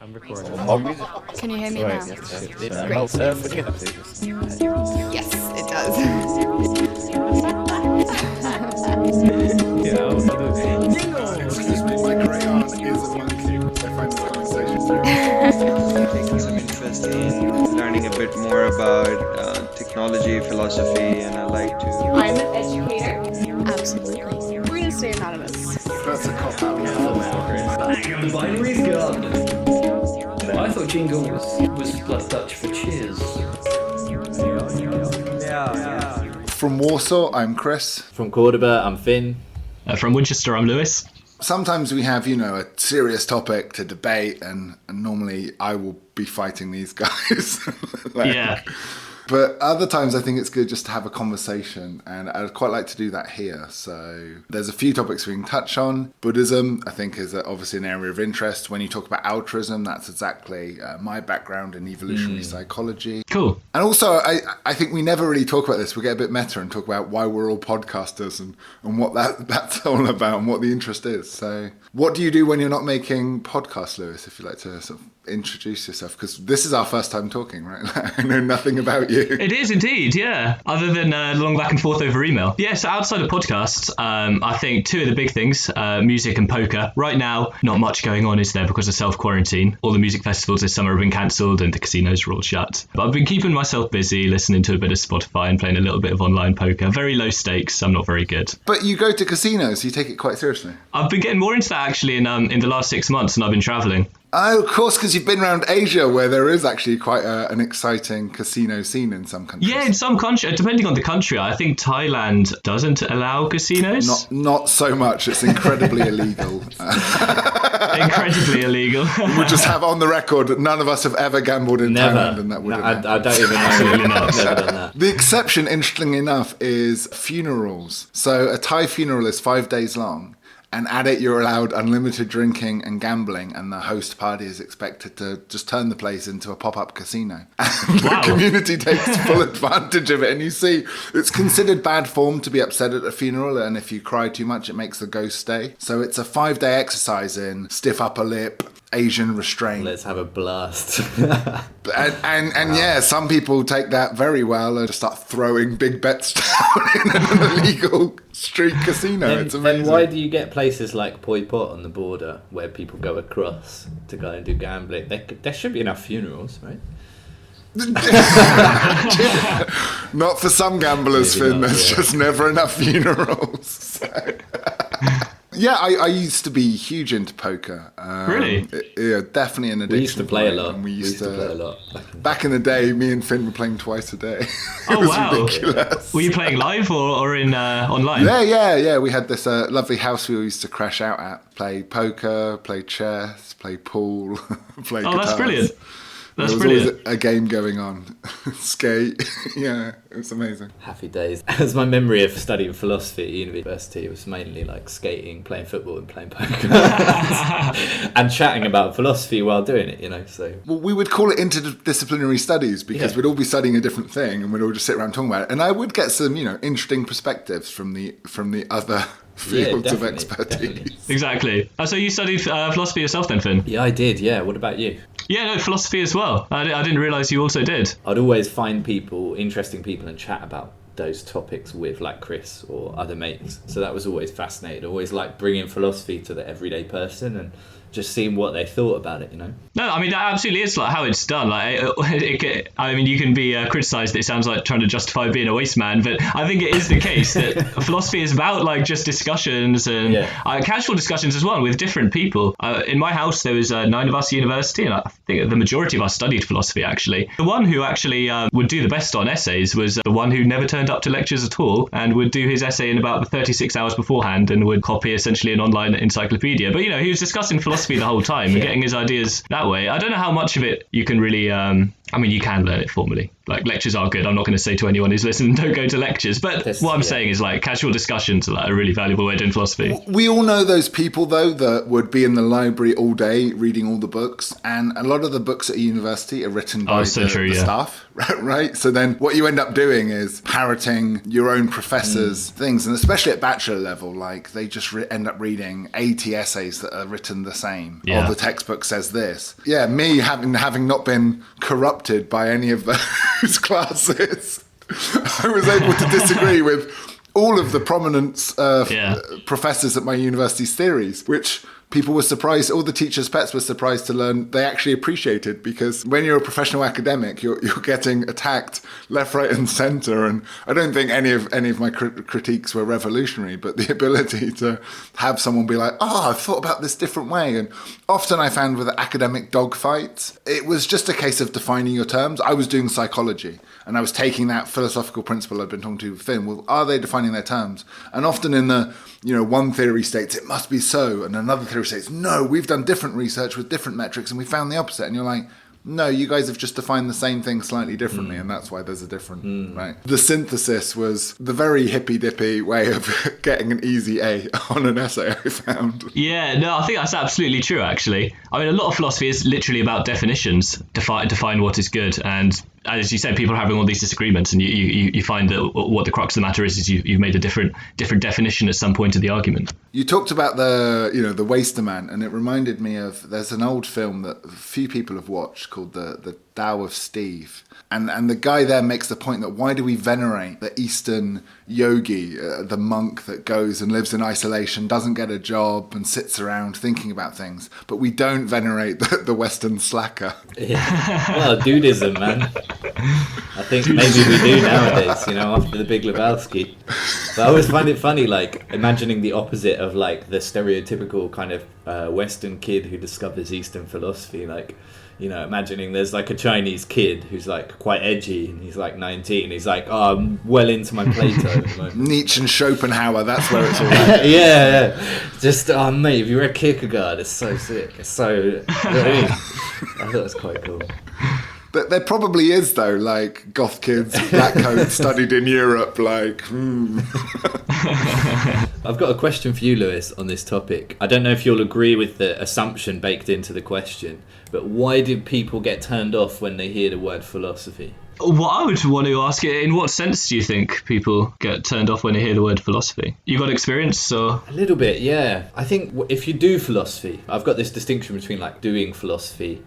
I'm recording. Can you hear me Right, now? yes. Great. Forget that, Yes, it does. Yeah, Excuse me, my crayon is a monkey. I find this conversation very Taking some interest in learning a bit more about technology, philosophy, and I like to. I'm an educator. Absolutely. We're going to stay anonymous. That's a cop out. The binary's gone. I thought jingle was like Dutch for cheers. From Warsaw, I'm Chris. From Cordoba, I'm Finn. From Winchester, I'm Lewis. Sometimes we have, a serious topic to debate, and normally I will be fighting these guys. Yeah. But other times I think it's good just to have a conversation, and I'd quite like to do that here. So there's a few topics we can touch on. Buddhism, I think, is obviously an area of interest. When you talk about altruism, that's exactly my background in evolutionary psychology. Cool. And also, I think we never really talk about this. We get a bit meta and talk about why we're all podcasters and what that's all about and what the interest is. So what do you do when you're not making podcasts, Lewis, if you'd like to sort of introduce yourself? Because this is our first time talking, right? I know nothing about you. It is indeed, yeah. Other than long back and forth over email. Yeah, so outside of podcasts, I think two of the big things, music and poker. Right now, not much going on, is there, because of self-quarantine. All the music festivals this summer have been cancelled and the casinos are all shut. But I've been keeping myself busy, listening to a bit of Spotify and playing a little bit of online poker. Very low stakes, I'm not very good. But you go to casinos, you take it quite seriously. I've been getting more into that actually in the last 6 months, and I've been travelling. Oh, of course, because you've been around Asia, where there is actually quite an exciting casino scene in some countries. Yeah, in some countries, depending on the country, I think Thailand doesn't allow casinos. Not so much. It's incredibly illegal. Incredibly illegal. We'll just have on the record that none of us have ever gambled in Never. Thailand, and that wouldn't I happen. don't even know. Absolutely not. I've never done that. The exception, interestingly enough, is funerals. So a Thai funeral is 5 days long. And at it, you're allowed unlimited drinking and gambling, and the host party is expected to just turn the place into a pop-up casino. And Wow. the community takes full advantage of it. And you see, it's considered bad form to be upset at a funeral, and if you cry too much, it makes the ghost stay. So it's a 5-day exercise in stiff upper lip, Asian restraint. Let's have a blast. And yeah, some people take that very well and just start throwing big bets down in an illegal street casino. It's amazing. Then why do you get places like Poi Pot on the border where people go across to go and do gambling? There should be enough funerals, right? Not for some gamblers, Maybe Finn. not, There's yeah. just never enough funerals. So. Yeah, I used to be huge into poker. Really? Yeah, definitely an addiction. We used to play a for it, lot. and we used to play a lot. Back in the day, me and Finn were playing twice a day. It Oh, was wow. ridiculous. Were you playing live or in online? Yeah. We had this lovely house we used to crash out at. Play poker, play chess, play pool, play Oh, that's guitars. brilliant. That's There was brilliant. always a game going on. Skate. Yeah, it was amazing. Happy days. As my memory of studying philosophy at university, it was mainly like skating, playing football, and playing poker, and chatting about philosophy while doing it. So Well, we would call it interdisciplinary studies because Yeah. we'd all be studying a different thing and we'd all just sit around talking about it. And I would get some, interesting perspectives from the other fields of definitely, expertise. definitely. Exactly. So you studied philosophy yourself then, Finn? Yeah, I did. Yeah. What about you? Yeah, no, philosophy as well. I didn't realise you also did. I'd always find interesting people, and chat about those topics with like Chris or other mates. So that was always fascinating. Always like bringing philosophy to the everyday person and just seeing what they thought about it. No, I mean, that absolutely is like how it's done. Like, you can be criticised that it sounds like trying to justify being a waste man, but I think it is the case that philosophy is about like just discussions and casual discussions as well with different people. In my house, there was 9 of us at university, and I think the majority of us studied philosophy, actually. The one who actually would do the best on essays was the one who never turned up to lectures at all and would do his essay in about 36 hours beforehand and would copy essentially an online encyclopedia. But, he was discussing philosophy the whole time and getting his ideas that way. I don't know how much of it you can really... you can learn it formally. like lectures are good. I'm not going to say to anyone who's listening, don't go to lectures. But what I'm yeah. saying is like casual discussions are like a really valuable way of doing philosophy. We all know those people, though, that would be in the library all day reading all the books. And a lot of the books at university are written by the staff, right? So then what you end up doing is parroting your own professor's things. And especially at bachelor level, like they just end up reading 80 essays that are written the same. Yeah. Or the textbook says this. Yeah, me having not been corrupted by any of those classes, I was able to disagree with all of the prominent professors at my university's theories, which people were surprised, all the teachers' pets were surprised to learn they actually appreciated, because when you're a professional academic, you're getting attacked left, right and centre. And I don't think any of my critiques were revolutionary, but the ability to have someone be like, oh, I've thought about this different way. And often I found with academic dogfights, it was just a case of defining your terms. I was doing psychology and I was taking that philosophical principle I'd been talking to with Finn. Well, are they defining their terms? And often in the, one theory states it must be so, and another theory states, no, we've done different research with different metrics and we found the opposite. And you're like, no, you guys have just defined the same thing slightly differently, and that's why there's a different, right? The synthesis was the very hippy-dippy way of getting an easy A on an essay, I found. Yeah, no, I think that's absolutely true, actually. I mean, a lot of philosophy is literally about definitions, define what is good. And as you said, people are having all these disagreements, and you find that what the crux of the matter is you've made a different definition at some point of the argument. You talked about the Waster Man, and it reminded me of, there's an old film that a few people have watched called the Tao of Steve. And the guy there makes the point that why do we venerate the Eastern yogi, the monk that goes and lives in isolation, doesn't get a job and sits around thinking about things, but we don't venerate the Western slacker? Yeah. Well, dudism, man. I think maybe we do nowadays, after the Big Lebowski. But I always find it funny, like, imagining the opposite of, like, the stereotypical kind of Western kid who discovers Eastern philosophy, like, imagining there's like a Chinese kid who's like quite edgy and he's like 19. He's like, oh, I'm well into my Plato at the moment. Nietzsche and Schopenhauer, that's where it's all at. yeah. Just, oh, mate, if you read Kierkegaard, it's so sick. It's so, I thought it was quite cool. There probably is, though, like, goth kids, black coats, studied in Europe, like, I've got a question for you, Lewis, on this topic. I don't know if you'll agree with the assumption baked into the question, but why do people get turned off when they hear the word philosophy? What I would want to ask, in what sense do you think people get turned off when they hear the word philosophy? You got experience, or? A little bit, yeah. I think if you do philosophy, I've got this distinction between like doing philosophy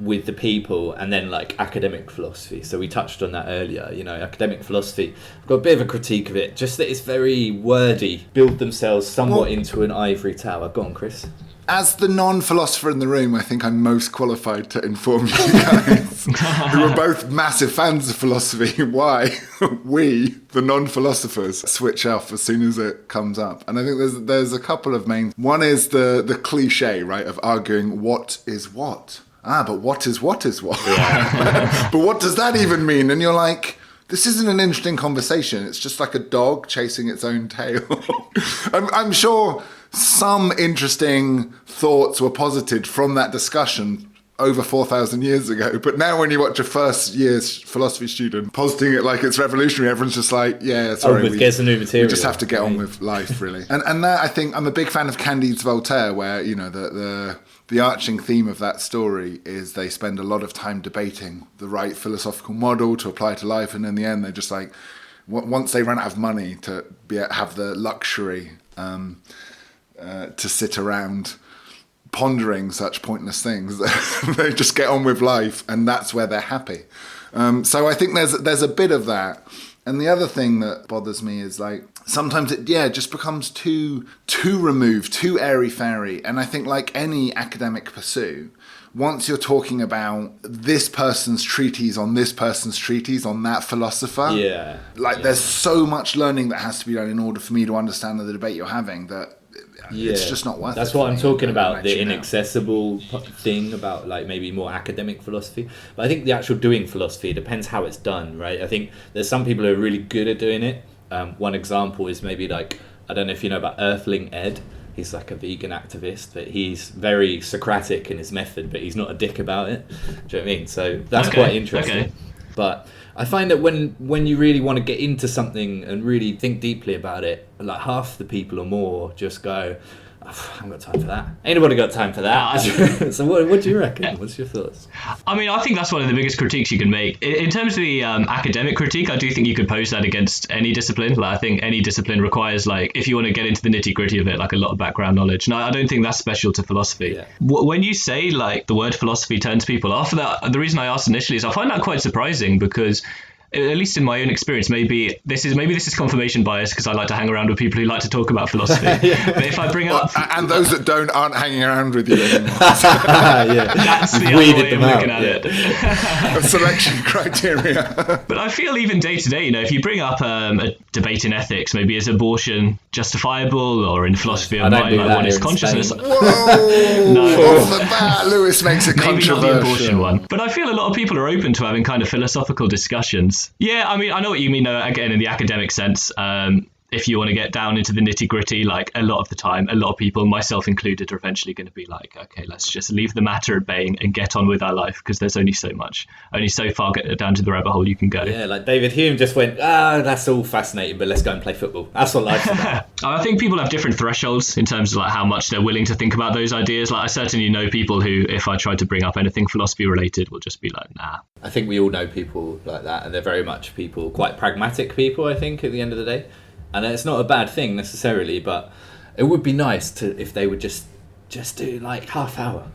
with the people and then like academic philosophy. So we touched on that earlier, academic philosophy. I've got a bit of a critique of it, just that it's very wordy, build themselves somewhat into an ivory tower. Go on, Chris. As the non-philosopher in the room, I think I'm most qualified to inform you guys, who are both massive fans of philosophy, why we, the non-philosophers, switch off as soon as it comes up. And I think there's a couple of main... One is the cliche, right, of arguing what is what. But what is what? Yeah. But what does that even mean? And you're like... This isn't an interesting conversation. It's just like a dog chasing its own tail. I'm sure some interesting thoughts were posited from that discussion over 4,000 years ago. But now when you watch a first year's philosophy student positing it like it's revolutionary, everyone's just like, yeah, sorry, we get some new material. We just have to get on with life, really. And that, I think, I'm a big fan of Candide's Voltaire, where, the arching theme of that story is they spend a lot of time debating the right philosophical model to apply to life, and in the end they're just like, once they run out of money to have the luxury to sit around pondering such pointless things, they just get on with life, and that's where they're happy. So I think there's a bit of that. And the other thing that bothers me is like sometimes it just becomes too removed, too airy-fairy. And I think like any academic pursuit, once you're talking about this person's treatise on this person's treatise on that philosopher, there's so much learning that has to be done in order for me to understand the debate you're having that it's just not worth it. That's what I'm talking about, the inaccessible thing about like maybe more academic philosophy. But I think the actual doing philosophy, it depends how it's done, right? I think there's some people who are really good at doing it. One example is maybe like, I don't know if you know about Earthling Ed. He's like a vegan activist, but he's very Socratic in his method, but he's not a dick about it. Do you know what I mean? So that's quite interesting. But I find that when you really want to get into something and really think deeply about it, like half the people or more just go, I haven't got time for that. Ain't nobody got time for that. So what do you reckon? What's your thoughts? I mean, I think that's one of the biggest critiques you can make. In terms of the academic critique, I do think you could pose that against any discipline. Like, I think any discipline requires, like, if you want to get into the nitty gritty of it, like a lot of background knowledge. And I don't think that's special to philosophy. Yeah. When you say, like, the word philosophy turns people off, the reason I asked initially is I find that quite surprising because, at least in my own experience, maybe this is confirmation bias because I like to hang around with people who like to talk about philosophy. But if I bring up and those that don't aren't hanging around with you anymore. That's the other way of looking at it. A selection criteria. But I feel even day to day, if you bring up a debate in ethics, maybe is abortion justifiable, or in philosophy of mind, like what is consciousness? Whoa! Off the bat, Lewis makes it maybe controversial. not the abortion one. But I feel a lot of people are open to having kind of philosophical discussions. Yeah, I mean, I know what you mean, though, again, in the academic sense. If you want to get down into the nitty gritty, like a lot of the time, a lot of people, myself included, are eventually going to be like, okay, let's just leave the matter at bay and get on with our life, because there's only so far down to the rabbit hole you can go. Yeah, like David Hume just went, that's all fascinating, but let's go and play football. That's what life's about. I think people have different thresholds in terms of like how much they're willing to think about those ideas. Like, I certainly know people who, if I tried to bring up anything philosophy related, will just be like, nah. I think we all know people like that, and they're very much people, quite pragmatic people, I think, at the end of the day. And it's not a bad thing necessarily, but it would be nice if they would just do like half hour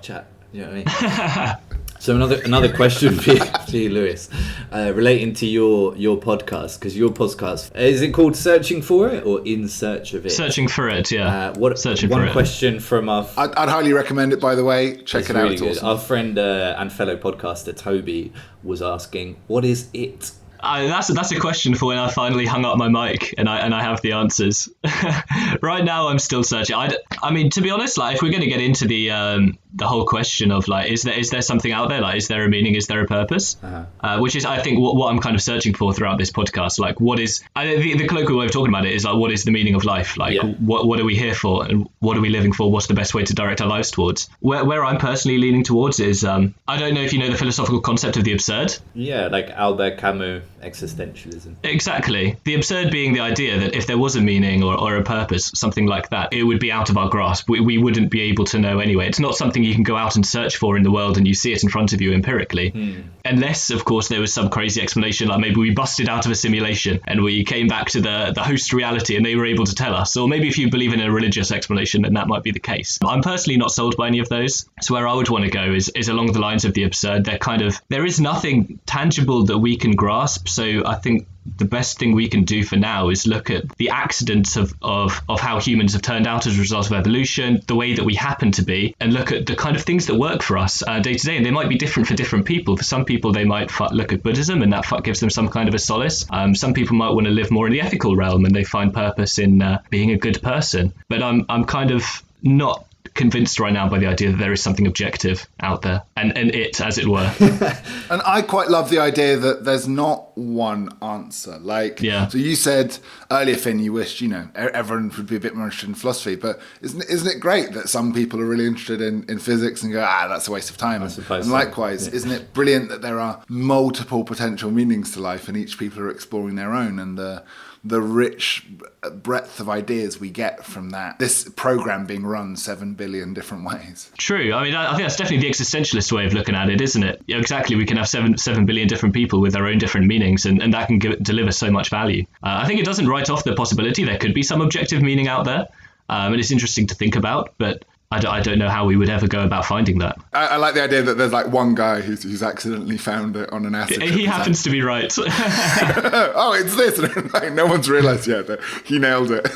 chat. You know what I mean? So another question for you, Lewis, relating to your podcast, because your podcast, is it called Searching for It or In Search of It? Searching for It, yeah. One question from our... I'd highly recommend it, by the way. Check it out. It's really good. Awesome. Our friend and fellow podcaster Toby was asking, what is it? That's a question for when I finally hung up my mic and I have the answers. Right now, I'm still searching. I mean, to be honest, like, if we're going to get into the whole question of like, is there something out there? Like, is there a meaning? Is there a purpose? Which is, I think, what I'm kind of searching for throughout this podcast. Like, what is the colloquial way of talking about it is like, what is the meaning of life? Like, what are we here for, and what are we living for? What's the best way to direct our lives towards? Where I'm personally leaning towards is, I don't know if you know the philosophical concept of the absurd. Yeah, like Albert Camus. Existentialism. Exactly. The absurd being the idea that if there was a meaning or a purpose, something like that, it would be out of our grasp. We wouldn't be able to know anyway. It's not something you can go out and search for in the world and you see it in front of you empirically. Unless, of course, there was some crazy explanation, like maybe we busted out of a simulation and we came back to the host reality and they were able to tell us. Or maybe if you believe in a religious explanation, then that might be the case. I'm personally not sold by any of those. So where I would want to go is along the lines of the absurd. There is nothing tangible that we can grasp. So I think the best thing we can do for now is look at the accidents of how humans have turned out as a result of evolution, the way that we happen to be, and look at the kind of things that work for us day to day. And they might be different for different people. For some people, they might look at Buddhism and that gives them some kind of a solace. Some people might want to live more in the ethical realm and they find purpose in being a good person. But I'm kind of not convinced right now by the idea that there is something objective out there and it, as it were. And I quite love the idea that there's not one answer. Like, so you said earlier, Finn, you wished, everyone would be a bit more interested in philosophy, but isn't it great that some people are really interested in physics and go, that's a waste of time? And likewise, isn't it brilliant that there are multiple potential meanings to life and each people are exploring their own, and the rich breadth of ideas we get from that. This program being run 7 billion different ways. True. I mean, I think that's definitely the existentialist way of looking at it, isn't it? Exactly. We can have 7 billion different people with their own different meanings, and that can deliver so much value. I think it doesn't write off the possibility there could be some objective meaning out there. And it's interesting to think about, but I don't know how we would ever go about finding that. I like the idea that there's like one guy who's accidentally found it on an acid trip. He happens to be right. Oh, it's this. Like, no one's realised yet that he nailed it.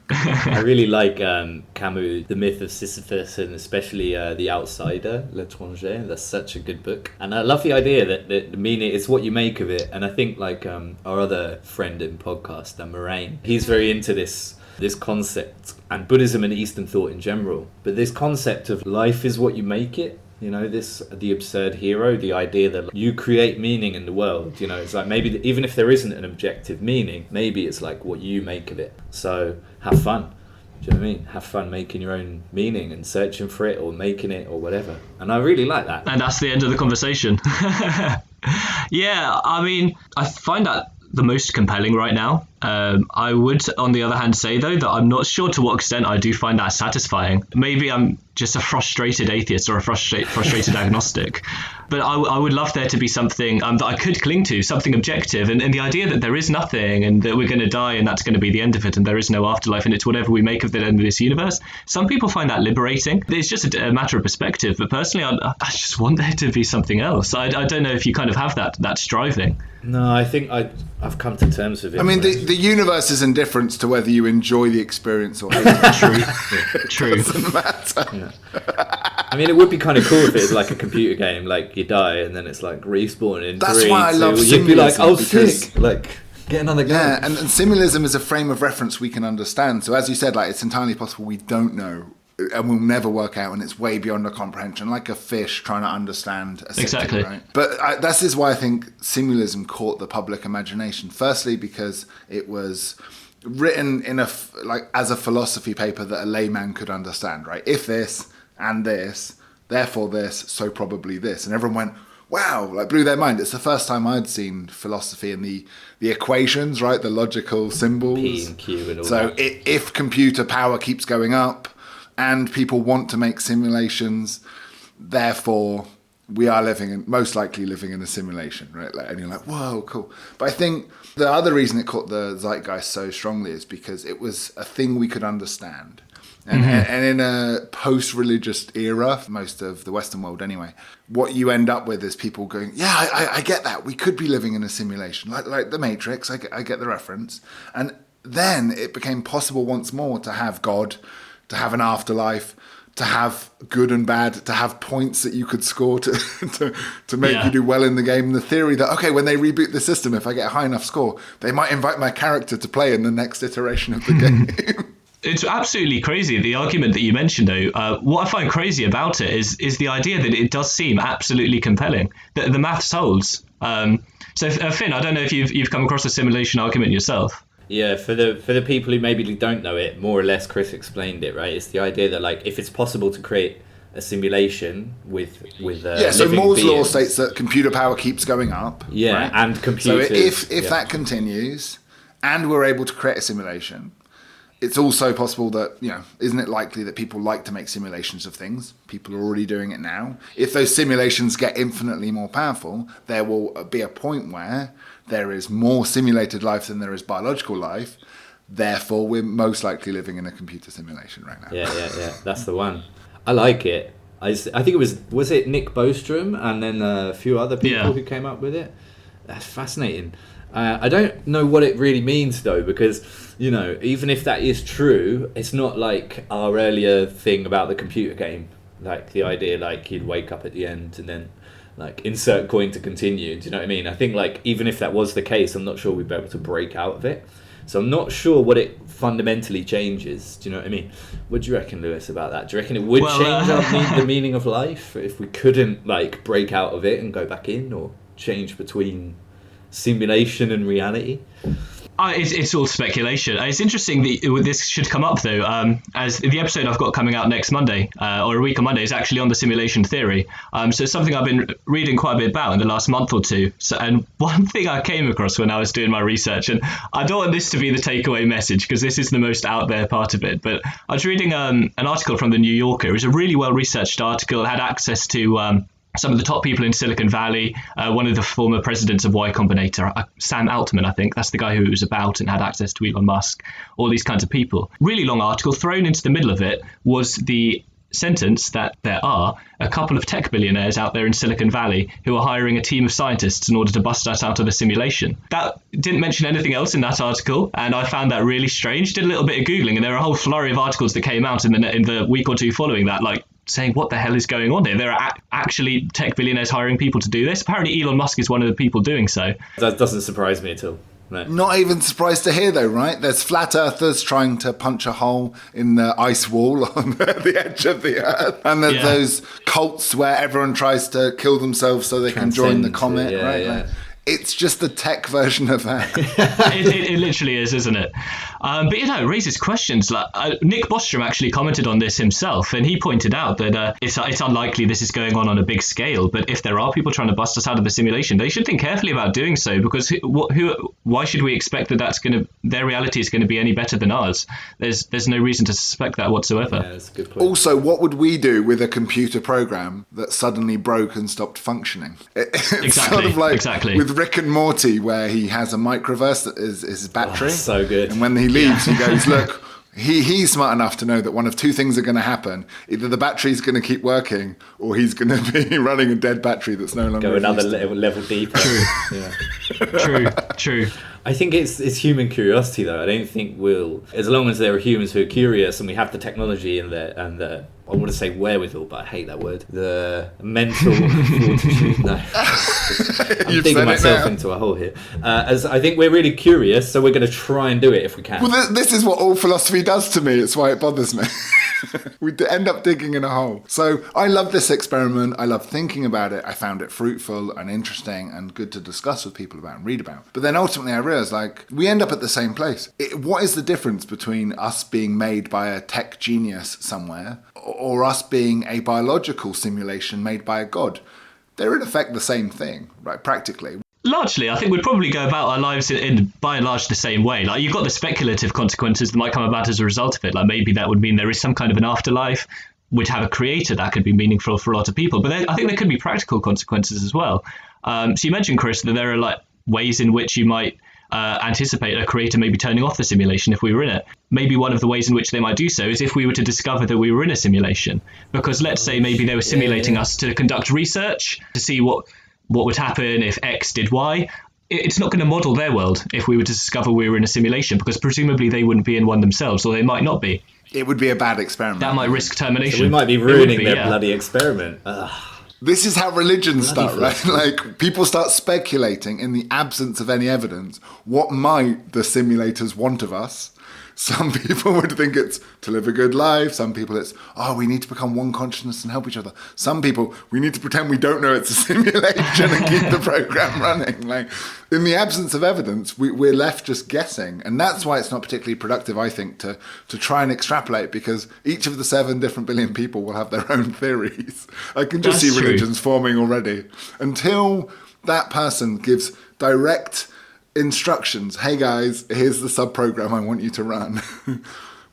I really like Camus, The Myth of Sisyphus, and especially The Outsider, L'Étranger. That's such a good book. And I love the idea that the meaning is what you make of it. And I think like our other friend in podcast, Moraine, he's very into this concept, and Buddhism and Eastern thought in general, but this concept of life is what you make it, the absurd hero, the idea that you create meaning in the world, it's like maybe even if there isn't an objective meaning, maybe it's like what you make of it. So have fun. Do you know what I mean? Have fun making your own meaning and searching for it or making it or whatever. And I really like that. And that's the end of the conversation. Yeah, I mean, I find that the most compelling right now. I would, on the other hand, say, though, that I'm not sure to what extent I do find that satisfying. Maybe I'm just a frustrated atheist or a frustrated agnostic. But I would love there to be something that I could cling to, something objective. And the idea that there is nothing and that we're going to die and that's going to be the end of it and there is no afterlife and it's whatever we make of the end of this universe. Some people find that liberating. It's just a matter of perspective. But personally, I just want there to be something else. I don't know if you kind of have that striving. No, I think I've come to terms with it. I mean, the universe is indifferent to whether you enjoy the experience or hate it. True. It doesn't matter. Yeah. I mean, it would be kind of cool if it was like a computer game, like you die and then it's like respawn in That's 3, why I 2, love you'd be like, oh, symbolism, sick, like get another game. Yeah, and symbolism is a frame of reference we can understand. So as you said, like it's entirely possible we don't know and we'll never work out, and it's way beyond our comprehension, like a fish trying to understand a city, Exactly. right? But this is why I think symbolism caught the public imagination. Firstly, because it was written in as a philosophy paper that a layman could understand, right? If this and this, therefore this, so probably this, and everyone went, wow, like blew their mind. It's the first time I'd seen philosophy in the equations, right? The logical symbols. P and Q and all so that. If computer power keeps going up and people want to make simulations, therefore we are most likely living in a simulation, right? And you're like, whoa, cool. But I think the other reason it caught the zeitgeist so strongly is because it was a thing we could understand. And in a post-religious era, for most of the Western world anyway, what you end up with is people going, yeah, I get that. We could be living in a simulation, like The Matrix. I get the reference. And then it became possible once more to have God, to have an afterlife, to have good and bad, to have points that you could score to make you do well in the game. And the theory that, okay, when they reboot the system, if I get a high enough score, they might invite my character to play in the next iteration of the game. It's absolutely crazy. The argument that you mentioned, though, what I find crazy about it is the idea that it does seem absolutely compelling. The maths holds. So Finn, I don't know if you've come across a simulation argument yourself. Yeah, for the people who maybe don't know it, more or less Chris explained it, right? It's the idea that like if it's possible to create a simulation with so Moore's law beings, states that computer power keeps going up. yeah, right? and computers. So if that continues and we're able to create a simulation, it's also possible that, isn't it likely that people like to make simulations of things? People are already doing it now. If those simulations get infinitely more powerful, there will be a point where there is more simulated life than there is biological life. Therefore, we're most likely living in a computer simulation right now. Yeah. That's the one. I like it. I think it was it Nick Bostrom and then a few other people who came up with it. That's fascinating. I don't know what it really means though, because even if that is true, it's not like our earlier thing about the computer game, like the idea like you'd wake up at the end and then like insert coin to continue. Do you know what I mean? I think like even if that was the case, I'm not sure we'd be able to break out of it. So I'm not sure what it fundamentally changes. Do you know what I mean? What do you reckon, Lewis, about that? Do you reckon it would change the meaning of life if we couldn't like break out of it and go back in, or change between simulation and reality? It's all speculation. It's interesting that this should come up though, as the episode I've got coming out next Monday, or a week on Monday, is actually on the simulation theory. So it's something I've been reading quite a bit about in the last month or two. So, and one thing I came across when I was doing my research, and I don't want this to be the takeaway message because this is the most out there part of it, but I was reading an article from the New Yorker. It was a really well researched article. It had access to some of the top people in Silicon Valley, one of the former presidents of Y Combinator, Sam Altman, I think, that's the guy who was about and had access to Elon Musk, all these kinds of people. Really long article. Thrown into the middle of it was the sentence that there are a couple of tech billionaires out there in Silicon Valley who are hiring a team of scientists in order to bust us out of the simulation. That didn't mention anything else in that article, and I found that really strange. Did a little bit of Googling, and there are a whole flurry of articles that came out in the week or two following that, like, saying what the hell is going on here? There are actually tech billionaires hiring people to do this. Apparently Elon Musk is one of the people doing so. That doesn't surprise me at all. No. Not even surprised to hear though, right? There's flat earthers trying to punch a hole in the ice wall on the edge of the earth. And there's those cults where everyone tries to kill themselves so they can join the comet, right? Yeah. Like, It's just the tech version of that. It literally is, isn't it? But it raises questions. Like Nick Bostrom actually commented on this himself, and he pointed out that it's unlikely this is going on a big scale. But if there are people trying to bust us out of the simulation, they should think carefully about doing so, because why should we expect that their reality is going to be any better than ours? There's no reason to suspect that whatsoever. Yeah, that's a good point. Also, what would we do with a computer program that suddenly broke and stopped functioning? It's Exactly, sort of like exactly. with Rick and Morty, where he has a microverse that is his battery. So good. And when he leaves, he goes, look, he's smart enough to know that one of two things are going to happen. Either the battery's going to keep working, or he's going to be running a dead battery that's no longer Go another used. level deeper. True. I think it's human curiosity, though. I don't think as long as there are humans who are curious and we have the technology and the I want to say wherewithal, but I hate that word. The mental fortitude. No, I'm digging myself into a hole here. As I think we're really curious, so we're going to try and do it if we can. Well, this is what all philosophy does to me. It's why it bothers me. We end up digging in a hole. So I love this experiment. I love thinking about it. I found it fruitful and interesting and good to discuss with people about and read about. But then ultimately I realized, we end up at the same place. What is the difference between us being made by a tech genius somewhere or us being a biological simulation made by a god? They're in effect the same thing, right? Practically. Largely, I think we'd probably go about our lives in by and large the same way. Like, you've got the speculative consequences that might come about as a result of it. Like, maybe that would mean there is some kind of an afterlife. We'd have a creator that could be meaningful for a lot of people. But I think there could be practical consequences as well. So you mentioned, Chris, that there are ways in which you might anticipate a creator maybe turning off the simulation if we were in it. Maybe one of the ways in which they might do so is if we were to discover that we were in a simulation. Because let's say maybe they were simulating us to conduct research, to see what would happen if X did Y. It's not going to model their world if we were to discover we were in a simulation, because presumably they wouldn't be in one themselves, or they might not be. It would be a bad experiment. That might risk termination. So we might be ruining their bloody experiment. This is how religions start, right? People start speculating in the absence of any evidence. What might the simulators want of us? Some people would think it's to live a good life. Some people it's, we need to become one consciousness and help each other. Some people, we need to pretend we don't know it's a simulation and keep the program running. In the absence of evidence, we're left just guessing. And that's why it's not particularly productive, I think, to try and extrapolate, because each of the 7 different billion people will have their own theories. I can just see religions forming already. Until that person gives direct instructions, hey guys, here's the sub-program I want you to run.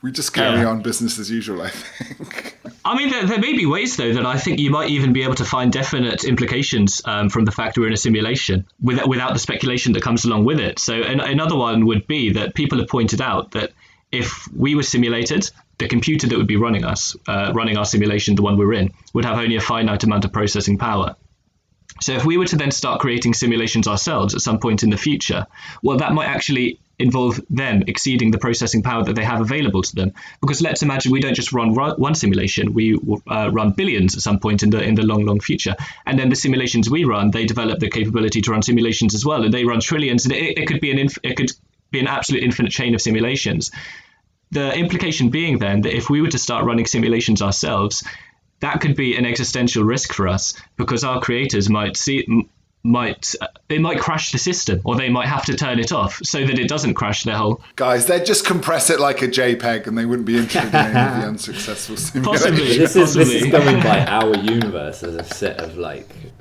We just carry on business as usual, I think. I mean, there may be ways, though, that I think you might even be able to find definite implications from the fact we're in a simulation without the speculation that comes along with it. So another one would be that people have pointed out that if we were simulated, the computer that would be running us, running our simulation, the one we're in, would have only a finite amount of processing power. So if we were to then start creating simulations ourselves at some point in the future, well, that might actually involve them exceeding the processing power that they have available to them. Because let's imagine we don't just run one simulation, we run billions at some point in the long future. And then the simulations we run, they develop the capability to run simulations as well, and they run trillions. And it could be an absolute infinite chain of simulations. The implication being then that if we were to start running simulations ourselves, that could be an existential risk for us, because our creators might crash the system, or they might have to turn it off so that it doesn't crash their whole. Guys, they'd just compress it like a JPEG, and they wouldn't be interested in any of the unsuccessful simulations. This is going by our universe as a set of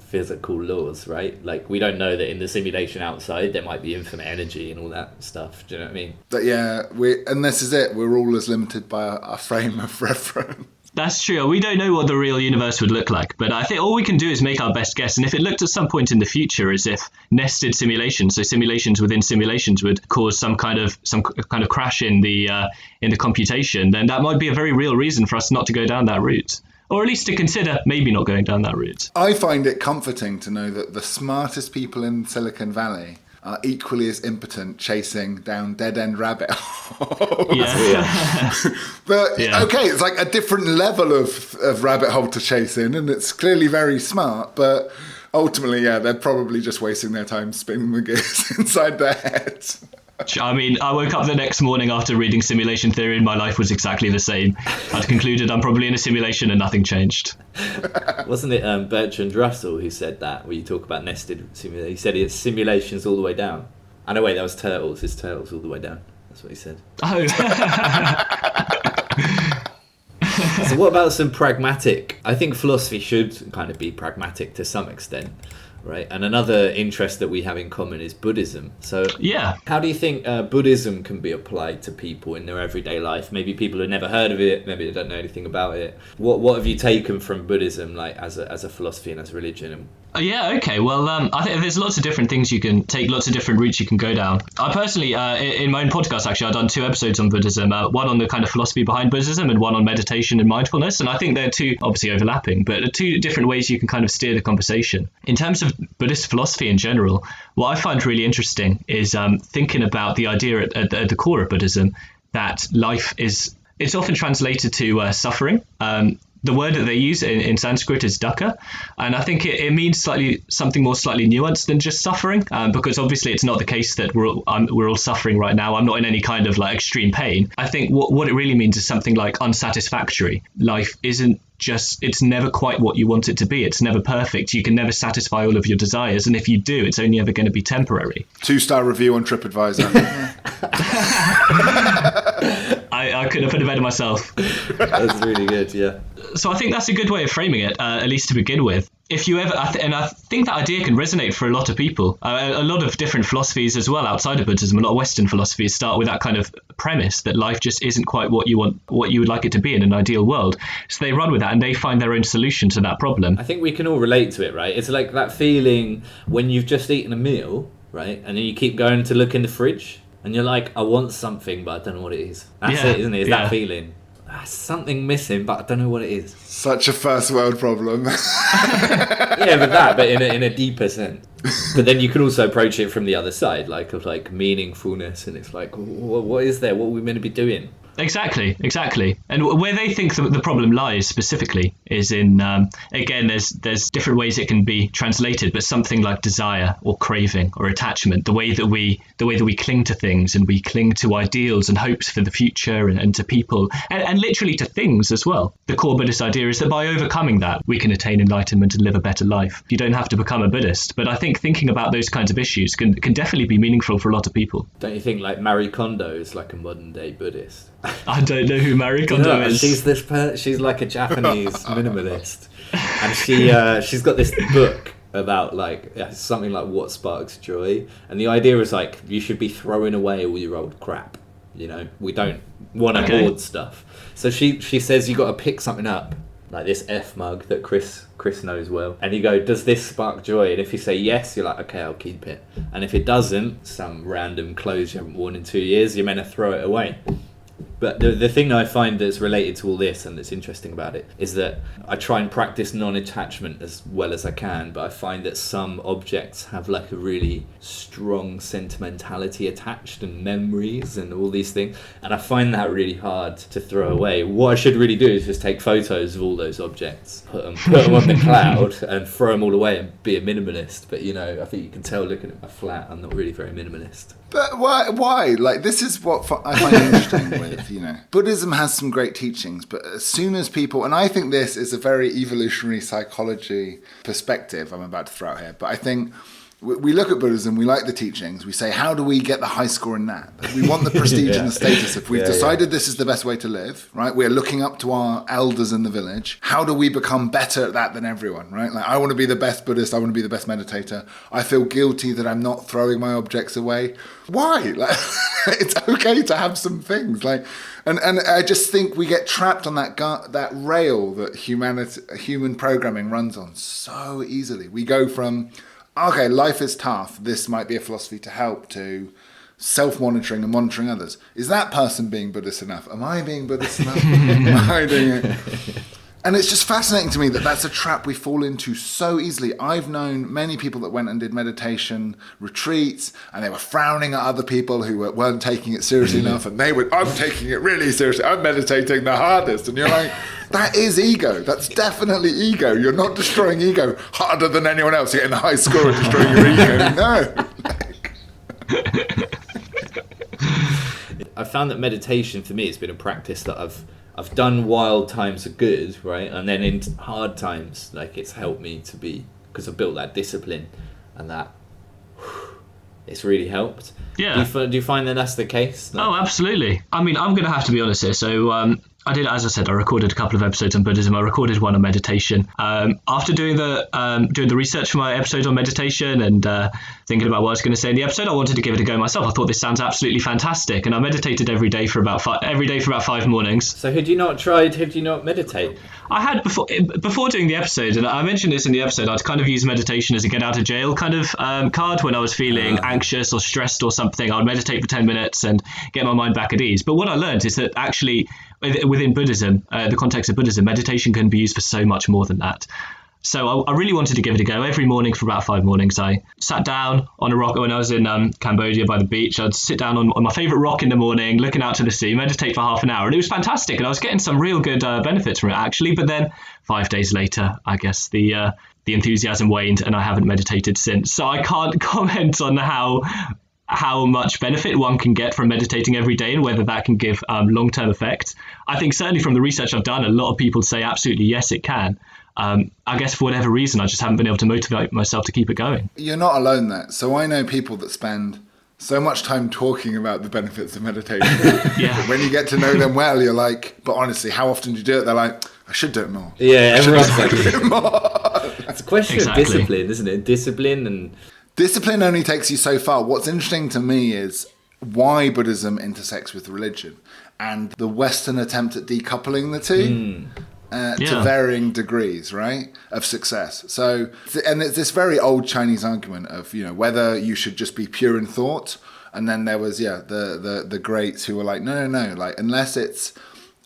physical laws, right? We don't know that in the simulation outside there might be infinite energy and all that stuff. Do you know what I mean? But yeah, and this is it. We're all as limited by our frame of reference. That's true. We don't know what the real universe would look like, but I think all we can do is make our best guess. And if it looked at some point in the future as if nested simulations, so simulations within simulations, would cause some kind of crash in the computation, then that might be a very real reason for us not to go down that route, or at least to consider maybe not going down that route. I find it comforting to know that the smartest people in Silicon Valley are equally as impotent chasing down dead-end rabbit holes. Yeah. But, okay, it's a different level of rabbit hole to chase in, and it's clearly very smart, but ultimately, they're probably just wasting their time spinning the gears inside their heads. I mean, I woke up the next morning after reading Simulation Theory and my life was exactly the same. I'd concluded I'm probably in a simulation and nothing changed. Wasn't it Bertrand Russell who said that, where you talk about nested simulations? He said it's simulations all the way down. Oh, no, wait, that was Turtles. It's Turtles all the way down. That's what he said. Oh. So what about some pragmatic? I think philosophy should kind of be pragmatic to some extent, right? And another interest that we have in common is Buddhism. So Yeah. how do you think Buddhism can be applied to people in their everyday life? Maybe people who've never heard of it, maybe they don't know anything about it. What have you taken from Buddhism, like as a philosophy and as a religion? Yeah, okay. Well, I think there's lots of different things you can take, lots of different routes you can go down. I personally, in my own podcast, actually, I've done 2 episodes on Buddhism, one on the kind of philosophy behind Buddhism and one on meditation and mindfulness. And I think they're 2 obviously overlapping, but 2 different ways you can kind of steer the conversation. In terms of Buddhist philosophy in general, what I find really interesting is thinking about the idea at the core of Buddhism that life is, it's often translated to suffering. The word that they use in Sanskrit is dukkha, and I think it means something more slightly nuanced than just suffering, because obviously it's not the case that we're all suffering right now. I'm not in any kind of like extreme pain. I think what it really means is something like unsatisfactory. Life isn't just, it's never quite what you want it to be. It's never perfect. You can never satisfy all of your desires, and if you do, it's only ever going to be temporary. 2-star review on TripAdvisor. I couldn't have put it better myself. That's really good, yeah. So I think that's a good way of framing it, at least to begin with. If you ever, and I think that idea can resonate for a lot of people. A lot of different philosophies as well outside of Buddhism, a lot of Western philosophies start with that kind of premise that life just isn't quite what you want, what you would like it to be in an ideal world. So they run with that and they find their own solution to that problem. I think we can all relate to it, right? It's like that feeling when you've just eaten a meal, right? And then you keep going to look in the fridge and you're like, I want something, but I don't know what it is. That's it, isn't it? It's that feeling. There's something missing, but I don't know what it is. Such a first world problem. Yeah, but in a deeper sense. But then you can also approach it from the other side, like of like meaningfulness, and it's like, what is there? What are we meant to be doing? Exactly. And where they think the problem lies specifically is in, again, there's different ways it can be translated, but something like desire or craving or attachment, the way that we cling to things and we cling to ideals and hopes for the future and to people and literally to things as well. The core Buddhist idea is that by overcoming that, we can attain enlightenment and live a better life. You don't have to become a Buddhist, but I think thinking about those kinds of issues can definitely be meaningful for a lot of people. Don't you think like Marie Kondo is like a modern day Buddhist? I don't know who Marie Kondo is. She's like a Japanese minimalist, and she's got this book about like something like what sparks joy, and the idea is like you should be throwing away all your old crap. You know, we don't want to hoard stuff. So she says you got to pick something up, like this F mug that Chris knows well, and you go, does this spark joy? And if you say yes, you're like, okay, I'll keep it. And if it doesn't, some random clothes you haven't worn in 2 years, you're meant to throw it away. But the thing that I find that's related to all this and that's interesting about it is that I try and practice non-attachment as well as I can, but I find that some objects have like a really strong sentimentality attached and memories and all these things, and I find that really hard to throw away. What I should really do is just take photos of all those objects, put them on the cloud and throw them all away and be a minimalist. But you know, I think you can tell looking at my flat I'm not really very minimalist. But why? Like, this is what I find interesting with, you know, Buddhism has some great teachings, but as soon as people, and I think this is a very evolutionary psychology perspective I'm about to throw out here, but I think we look at Buddhism, we like the teachings, we say, how do we get the high score in that? We want the prestige and the status. If we've decided this is the best way to live, right? We're looking up to our elders in the village. How do we become better at that than everyone, right? Like, I want to be the best Buddhist, I want to be the best meditator. I feel guilty that I'm not throwing my objects away. Why? Like, it's okay to have some things. Like, and I just think we get trapped on that rail that human programming runs on so easily. We go from, okay, life is tough, this might be a philosophy to help, to self-monitoring and monitoring others. Is that person being Buddhist enough? Am I being Buddhist enough? Am I doing it? And it's just fascinating to me that that's a trap we fall into so easily. I've known many people that went and did meditation retreats, and they were frowning at other people who weren't taking it seriously enough, and they were, I'm taking it really seriously, I'm meditating the hardest. And you're like, that is ego. That's definitely ego. You're not destroying ego harder than anyone else. You're getting the high score at destroying your ego. No. I found that meditation for me has been a practice that I've done while times are good, right? And then in hard times, like it's helped me to be, because I've built that discipline and that it's really helped. Yeah. Do you find that that's the case? Oh, absolutely. I mean, I'm going to have to be honest here. So I did, as I said, I recorded a couple of episodes on Buddhism. I recorded one on meditation. After doing the research for my episode on meditation and thinking about what I was going to say in the episode, I wanted to give it a go myself. I thought this sounds absolutely fantastic, and I meditated every day for about 5 mornings. So had you not meditate? I had before doing the episode, and I mentioned this in the episode, I'd kind of use meditation as a get out of jail kind of card when I was feeling anxious or stressed or something. I would meditate for 10 minutes and get my mind back at ease. But what I learned is that actually within Buddhism, the context of Buddhism, meditation can be used for so much more than that. So I really wanted to give it a go. Every morning for about 5 mornings, I sat down on a rock. When I was in Cambodia by the beach, I'd sit down on my favourite rock in the morning, looking out to the sea, meditate for half an hour. And it was fantastic. And I was getting some real good benefits from it, actually. But then 5 days later, I guess the enthusiasm waned and I haven't meditated since. So I can't comment on how much benefit one can get from meditating every day and whether that can give long-term effects. I think certainly from the research I've done, a lot of people say absolutely yes, it can. I guess for whatever reason, I just haven't been able to motivate myself to keep it going. You're not alone there. So I know people that spend so much time talking about the benefits of meditation. Yeah. When you get to know them well, you're like, but honestly, how often do you do it? They're like, I should do it more. Yeah, everyone's like, do it more. it's a question of discipline, isn't it? Discipline only takes you so far. What's interesting to me is why Buddhism intersects with religion and the Western attempt at decoupling the two. To varying degrees, right, of success. So, and it's this very old Chinese argument of, whether you should just be pure in thought. And then there was, the greats who were like, no, like, unless it's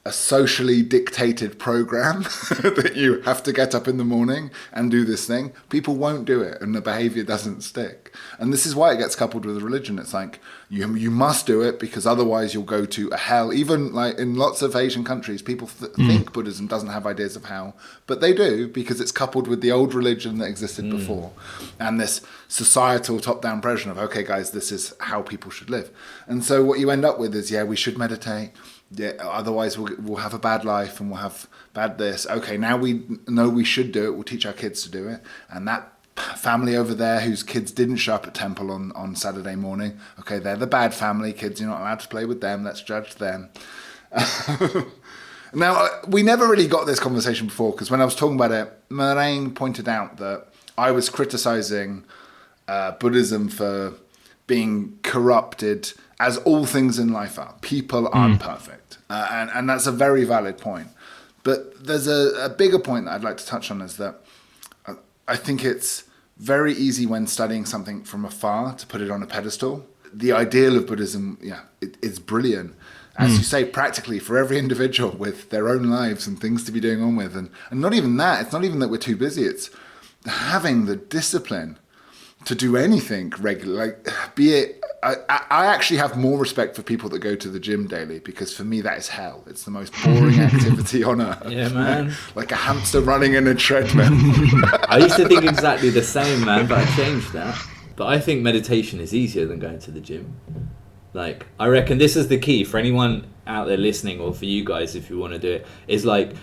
a socially dictated program that you have to get up in the morning and do this thing, people won't do it and the behavior doesn't stick. And this is why it gets coupled with religion. It's like, you must do it because otherwise you'll go to a hell. Even like in lots of Asian countries, people think Buddhism doesn't have ideas of hell, but they do because it's coupled with the old religion that existed before and this societal top-down pressure of, okay, guys, this is how people should live. And so what you end up with is, we should meditate. Yeah, otherwise we'll have a bad life and we'll have bad this. Okay, now we know we should do it. We'll teach our kids to do it. And that family over there whose kids didn't show up at temple on Saturday morning, okay, they're the bad family. Kids, you're not allowed to play with them. Let's judge them. Now, we never really got this conversation before because when I was talking about it, Moraine pointed out that I was criticizing Buddhism for being corrupted, as all things in life are. People aren't perfect. And that's a very valid point. But there's a bigger point that I'd like to touch on is that I think it's very easy when studying something from afar to put it on a pedestal. The ideal of Buddhism, it's brilliant. As you say, practically for every individual with their own lives and things to be doing on with. And not even that. It's not even that we're too busy. It's having the discipline to do anything regularly. Like, be it... I actually have more respect for people that go to the gym daily because for me that is hell. It's the most boring activity on earth. Yeah, man. Like a hamster running in a treadmill. I used to think exactly the same, man, but I changed that. But I think meditation is easier than going to the gym. Like, I reckon this is the key for anyone out there listening, or for you guys if you want to do it, is like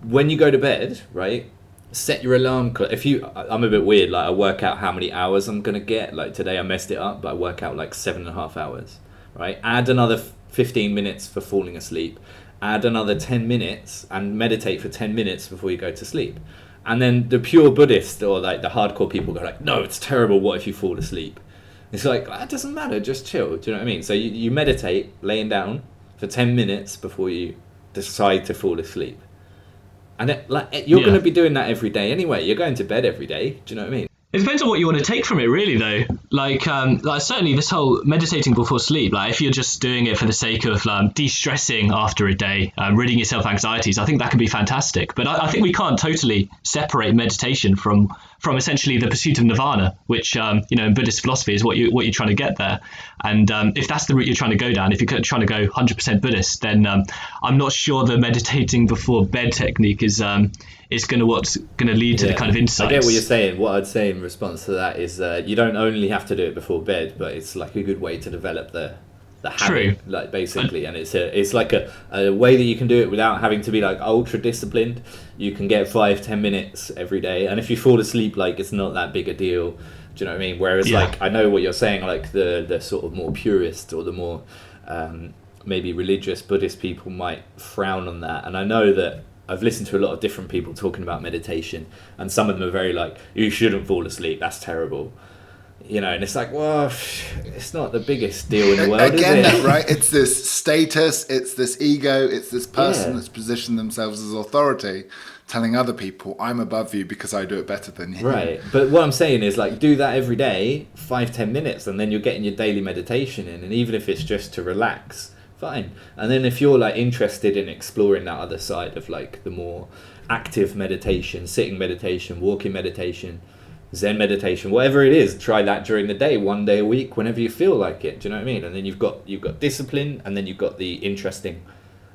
when you go to bed, right? Set your alarm clock. I'm a bit weird, like I work out how many hours I'm gonna get. Like today I messed it up, but I work out like 7.5 hours, right? Add another 15 minutes for falling asleep, add another 10 minutes and meditate for 10 minutes before you go to sleep. And then the pure Buddhist or like the hardcore people go like, no, it's terrible, what if you fall asleep? It's like, that doesn't matter, just chill. Do you know what I mean? So you meditate laying down for 10 minutes before you decide to fall asleep. And you're going to be doing that every day anyway. You're going to bed every day. Do you know what I mean? It depends on what you want to take from it, really, though. Like certainly this whole meditating before sleep, like if you're just doing it for the sake of de-stressing after a day, ridding yourself of anxieties, I think that can be fantastic. But I think we can't totally separate meditation from essentially the pursuit of nirvana, which in Buddhist philosophy is what you're trying to get there. And if that's the route you're trying to go down, if you're trying to go 100% Buddhist, then I'm not sure the meditating before bed technique is what's going to lead to the kind of insights. I get what you're saying. What I'd say in response to that is you don't only have to do it before bed, but it's like a good way to develop the the True. habit, like basically, and it's like a way that you can do it without having to be like ultra disciplined. You can get 5-10 minutes every day, and if you fall asleep, like it's not that big a deal. Do you know what I mean? Whereas like I know what you're saying, like the sort of more purist or the more maybe religious Buddhist people might frown on that, and I know that I've listened to a lot of different people talking about meditation, and some of them are very like, you shouldn't fall asleep, that's terrible. You know, and it's like, well, it's not the biggest deal in the world, again, is it? right? It's this status, it's this ego, it's this person that's positioned themselves as authority, telling other people, I'm above you because I do it better than you. Right, but what I'm saying is, like, do that every day, 5-10 minutes, and then you're getting your daily meditation in, and even if it's just to relax, fine. And then if you're like interested in exploring that other side of like the more active meditation, sitting meditation, walking meditation, Zen meditation, whatever it is, try that during the day, 1 day a week, whenever you feel like it. Do you know what I mean? And then you've got discipline, and then you've got the interesting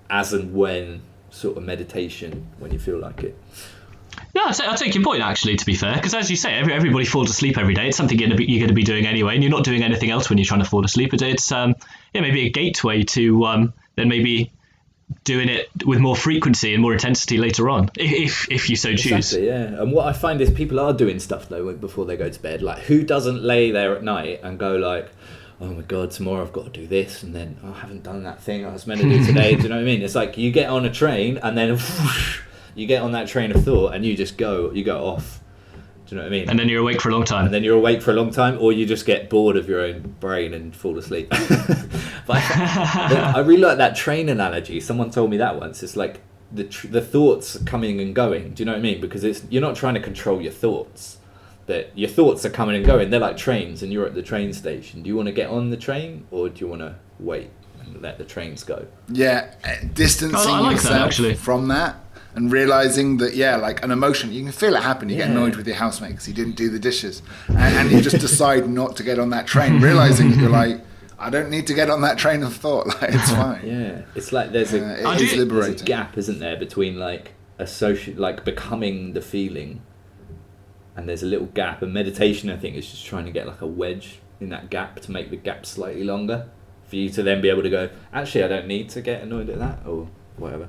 as and when sort of meditation when you feel like it. Yeah, I'll take your point, actually, to be fair, because as you say, everybody falls asleep every day. It's something you're going to be doing anyway, and you're not doing anything else when you're trying to fall asleep. It's maybe a gateway to then maybe doing it with more frequency and more intensity later on, if you so choose. Exactly, yeah. And what I find is people are doing stuff though before they go to bed. Like, who doesn't lay there at night and go like, oh my god, tomorrow I've got to do this, and then I haven't done that thing I was meant to do today. Do you know what I mean? It's like you get on a train and then whoosh, you get on that train of thought and you go off. Do you know what I mean? And then you're awake for a long time. And then you're awake for a long time, or you just get bored of your own brain and fall asleep. But I really like that train analogy. Someone told me that once. It's like the thoughts coming and going. Do you know what I mean? Because you're not trying to control your thoughts. That your thoughts are coming and going. They're like trains, and you're at the train station. Do you want to get on the train, or do you want to wait and let the trains go? Yeah, distancing I like yourself that, actually. from that. And realising that, like an emotion, you can feel it happen. You get annoyed with your housemate because he didn't do the dishes. And you just decide not to get on that train, realising that you're like, I don't need to get on that train of thought. Like, it's fine. Yeah, it's like there's it's liberating. There's a gap, isn't there, between like becoming the feeling, and there's a little gap. And meditation, I think, is just trying to get like a wedge in that gap to make the gap slightly longer for you to then be able to go, actually, I don't need to get annoyed at that or whatever.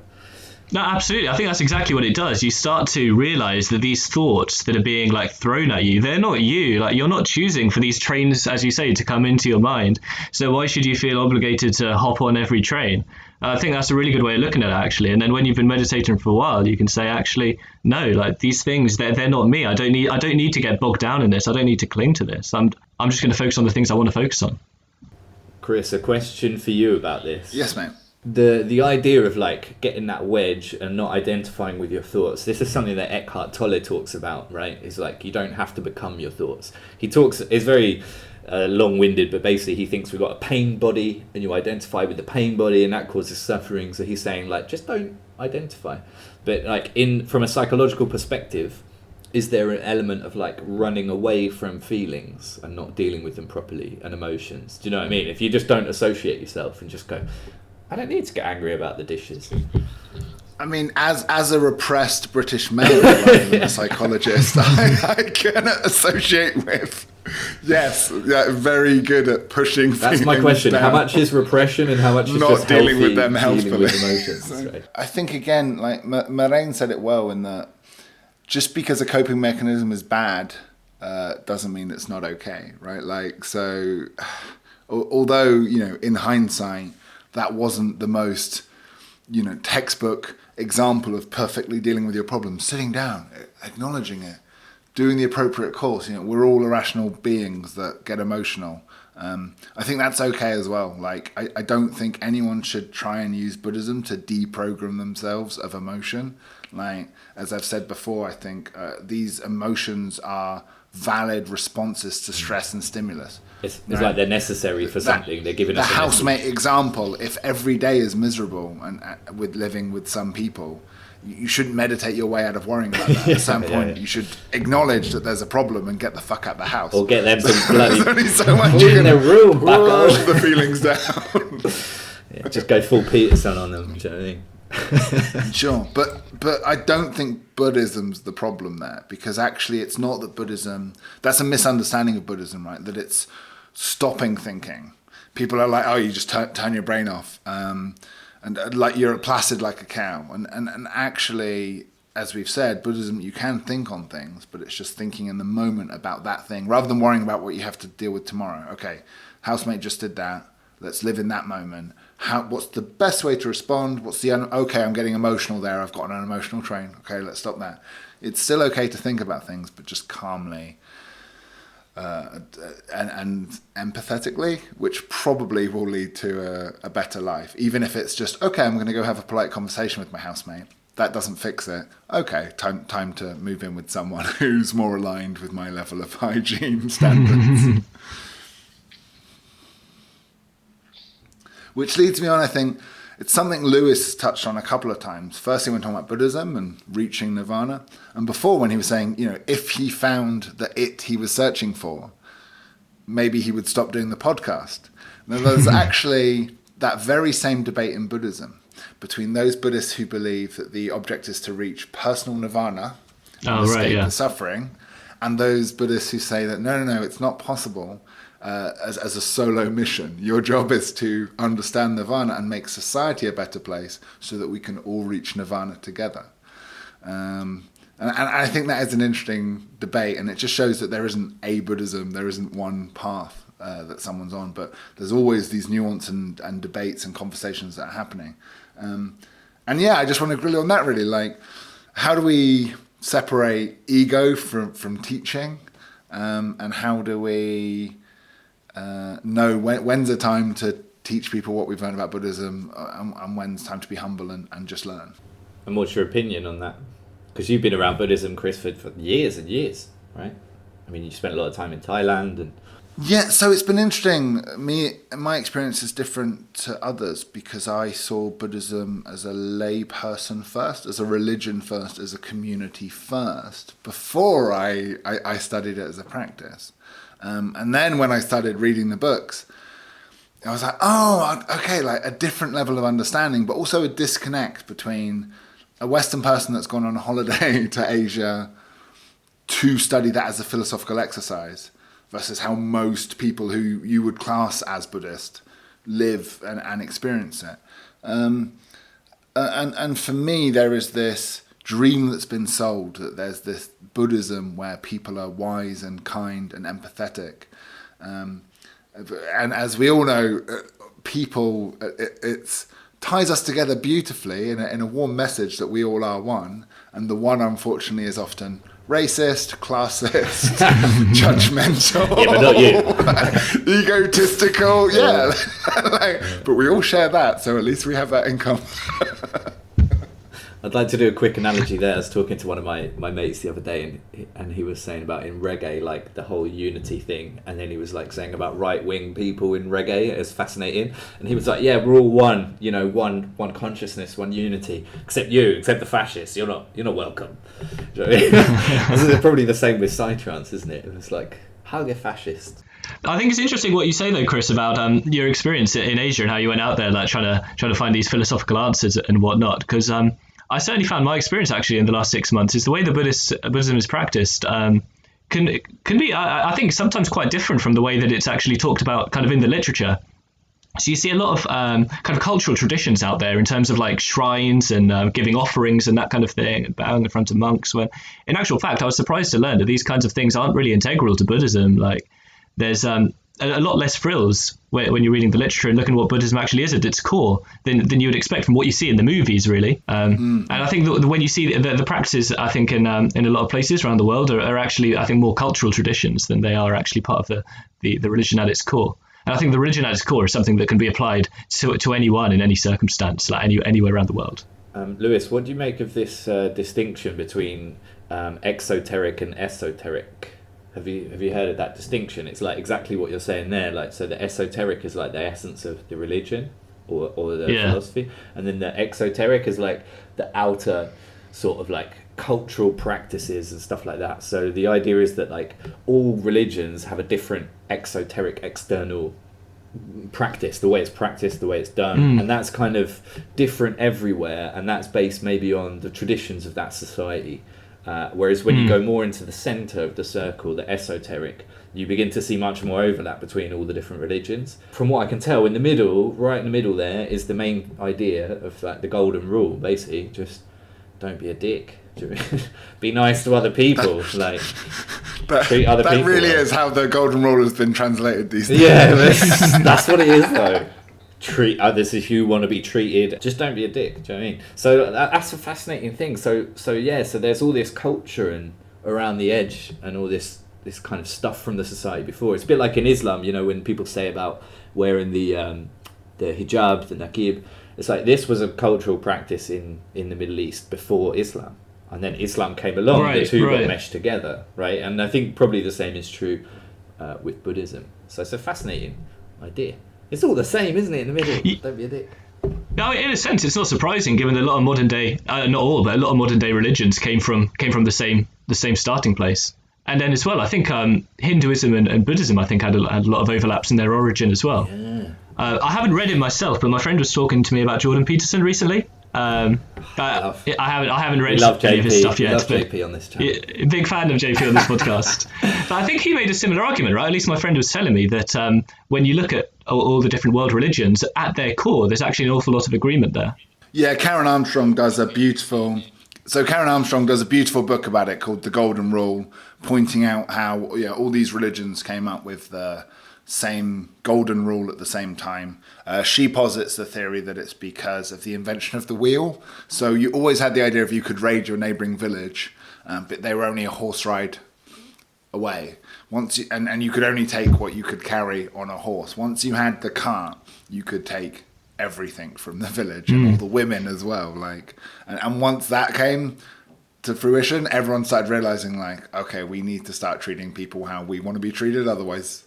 No, absolutely. I think that's exactly what it does. You start to realize that these thoughts that are being like thrown at you, they're not you. Like, you're not choosing for these trains, as you say, to come into your mind. So why should you feel obligated to hop on every train? I think that's a really good way of looking at it, actually. And then when you've been meditating for a while, you can say, actually, no, like these things, they're not me. I don't need to get bogged down in this. I don't need to cling to this. I'm just going to focus on the things I want to focus on. Chris, a question for you about this. Yes, mate. The idea of like getting that wedge and not identifying with your thoughts, this is something that Eckhart Tolle talks about, right? It's like you don't have to become your thoughts. It's very long-winded, but basically he thinks we've got a pain body and you identify with the pain body and that causes suffering. So he's saying like, just don't identify. But like from a psychological perspective, is there an element of like running away from feelings and not dealing with them properly and emotions? Do you know what I mean? If you just don't associate yourself and just go, I don't need to get angry about the dishes. I mean, as a repressed British male rather than a psychologist, I can associate with, very good at pushing That's feelings my question. down. How much is repression and how much is Not just dealing healthy with them dealing healthfully. with emotions? Right. I think, again, like Moraine said it well in that just because a coping mechanism is bad doesn't mean it's not okay, right? Like, so although, in hindsight, that wasn't the most, textbook example of perfectly dealing with your problems. Sitting down, acknowledging it, doing the appropriate course. We're all irrational beings that get emotional. I think that's okay as well. Like, I don't think anyone should try and use Buddhism to deprogram themselves of emotion. Like, as I've said before, I think these emotions are valid responses to stress and stimulus. It's like they're necessary for something. They're giving us the a housemate message. example. If every day is miserable and with living with some people, you shouldn't meditate your way out of worrying about that. At some point, you should acknowledge that there's a problem and get the fuck out of the house. Or get them to bloody There's only so much put you in can their room, brush bucko. the feelings down. Just go full Peterson on them. Do you know what I mean? Sure, but I don't think Buddhism's the problem there, because actually it's not that Buddhism, that's a misunderstanding of Buddhism, right? That it's stopping thinking. people are like, oh, you just turn your brain off, and like you're placid like a cow. And actually, as we've said, Buddhism, you can think on things, but it's just thinking in the moment about that thing rather than worrying about what you have to deal with tomorrow. Okay, housemate just did that. Let's live in that moment. What's the best way to respond? Okay, I'm getting emotional there. I've got on an emotional train. Okay, let's stop that. It's still okay to think about things, but just calmly and empathetically, which probably will lead to a better life. Even if it's just, okay, I'm going to go have a polite conversation with my housemate. That doesn't fix it. Okay, time to move in with someone who's more aligned with my level of hygiene standards. Which leads me on, I think, it's something Lewis touched on a couple of times. Firstly, when talking about Buddhism and reaching nirvana. And before, when he was saying, if he found the it he was searching for, maybe he would stop doing the podcast. Now, there's actually that very same debate in Buddhism between those Buddhists who believe that the object is to reach personal nirvana, escape the suffering, and those Buddhists who say that, no, it's not possible. As a solo mission. Your job is to understand nirvana and make society a better place so that we can all reach nirvana together. And I think that is an interesting debate, and it just shows that there isn't a Buddhism, there isn't one path that someone's on, but there's always these nuance and debates and conversations that are happening. I just want to grill on that really, like, how do we separate ego from teaching, and how do we know when's the time to teach people what we've learned about Buddhism, and when's time to be humble and just learn. And what's your opinion on that? Because you've been around Buddhism, Chris, for years and years, right? I mean, you spent a lot of time in Thailand and... Yeah, so it's been interesting. My experience is different to others because I saw Buddhism as a lay person first, as a religion first, as a community first, before I studied it as a practice. And then when I started reading the books, I was like, oh, okay, like a different level of understanding, but also a disconnect between a Western person that's gone on a holiday to Asia to study that as a philosophical exercise versus how most people who you would class as Buddhist live and experience it. And for me, there is this dream that's been sold that there's this Buddhism where people are wise and kind and empathetic. And as we all know, people, it ties us together beautifully in a warm message that we all are one. And the one, unfortunately, is often racist, classist, judgmental. Yeah, but not you. Egotistical, yeah. But we all share that, so at least we have that in common. I'd like to do a quick analogy there. I was talking to one of my mates the other day, and he was saying about in reggae, like the whole unity thing, and then he was like saying about right-wing people in reggae as fascinating, and he was like, yeah, we're all one, one consciousness, one unity, except the fascists, you're not welcome. Do you know what I mean? It's probably the same with Psytrance, isn't it? It's like, how are they fascist? I think it's interesting what you say though, Chris, about your experience in Asia and how you went out there, like trying to find these philosophical answers and whatnot, because I certainly found my experience actually in the last 6 months is the way the Buddhism is practiced can be, I think, sometimes quite different from the way that it's actually talked about kind of in the literature. So you see a lot of kind of cultural traditions out there in terms of like shrines and giving offerings and that kind of thing, and bowing in front of monks, when in actual fact I was surprised to learn that these kinds of things aren't really integral to Buddhism. Like there's a lot less frills when you're reading the literature and looking at what Buddhism actually is at its core than you would expect from what you see in the movies, really. And I think that when you see the practices, I think in a lot of places around the world are actually, I think, more cultural traditions than they are actually part of the religion at its core. And I think the religion at its core is something that can be applied to anyone in any circumstance, like anywhere around the world. Lewis, what do you make of this distinction between exoteric and esoteric? Have you heard of that distinction? It's like exactly what you're saying there. Like, so the esoteric is like the essence of the religion or the philosophy, and then the exoteric is like the outer sort of like cultural practices and stuff like that. So the idea is that like all religions have a different exoteric external practice, the way it's practiced, the way it's done, and that's kind of different everywhere, and that's based maybe on the traditions of that society. Whereas when you go more into the center of the circle, the esoteric, you begin to see much more overlap between all the different religions. From what I can tell, in the middle, right in the middle there, is the main idea of like the golden rule, basically. Just don't be a dick. Be nice to other people. Like, treat other people. That really is how the golden rule has been translated these days. Yeah, that's what it is, though. Treat others as you want to be treated. Just don't be a dick. Do you know what I mean? So that's a fascinating thing. So there's all this culture and around the edge and all this kind of stuff from the society before. It's a bit like in Islam, you know, when people say about wearing the hijab, the naqib. It's like this was a cultural practice in the Middle East before Islam. And then Islam came along, the two got meshed together, right? And I think probably the same is true with Buddhism. So it's a fascinating idea. It's all the same, isn't it, in the middle? Don't be a dick. No, in a sense, it's not surprising, given that a lot of modern day, not all, but a lot of modern day religions came from the same starting place. And then as well, I think Hinduism and Buddhism, I think, had a lot of overlaps in their origin as well. Yeah. I haven't read it myself, but my friend was talking to me about Jordan Peterson recently. I haven't read any of his stuff yet. We love JP on this channel. Big fan of JP on this podcast. But I think he made a similar argument, right? At least my friend was telling me that when you look at all the different world religions, at their core, there's actually an awful lot of agreement there. Yeah, Karen Armstrong does a beautiful book about it called The Golden Rule, pointing out how all these religions came up with the same golden rule at the same time. She posits the theory that it's because of the invention of the wheel. So you always had the idea of you could raid your neighbouring village, but they were only a horse ride away. And you could only take what you could carry on a horse. Once you had the cart, you could take everything from the village and all the women as well. And once that came to fruition, everyone started realizing, okay, we need to start treating people how we want to be treated. Otherwise,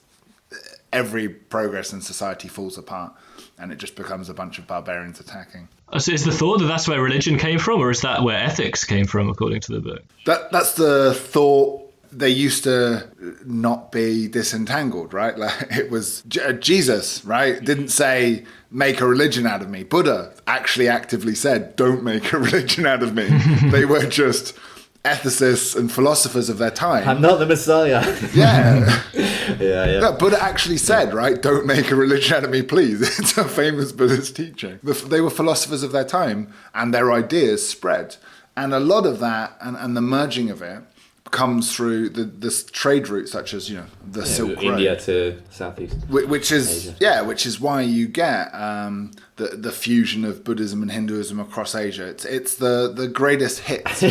every progress in society falls apart and it just becomes a bunch of barbarians attacking. So is the thought that that's where religion came from, or is that where ethics came from, according to the book? That's the thought. They used to not be disentangled, right? Like it was Jesus, right? Didn't say, make a religion out of me. Buddha actually actively said, don't make a religion out of me. They were just ethicists and philosophers of their time. I'm not the Messiah. Yeah. Yeah. No, Buddha actually said, right, don't make a religion out of me, please. It's a famous Buddhist teaching. They were philosophers of their time and their ideas spread. And a lot of that and the merging of it comes through this trade route, such as the Silk Road, India to Southeast, which is Asia. Which is why you get the fusion of Buddhism and Hinduism across Asia. It's the greatest hits,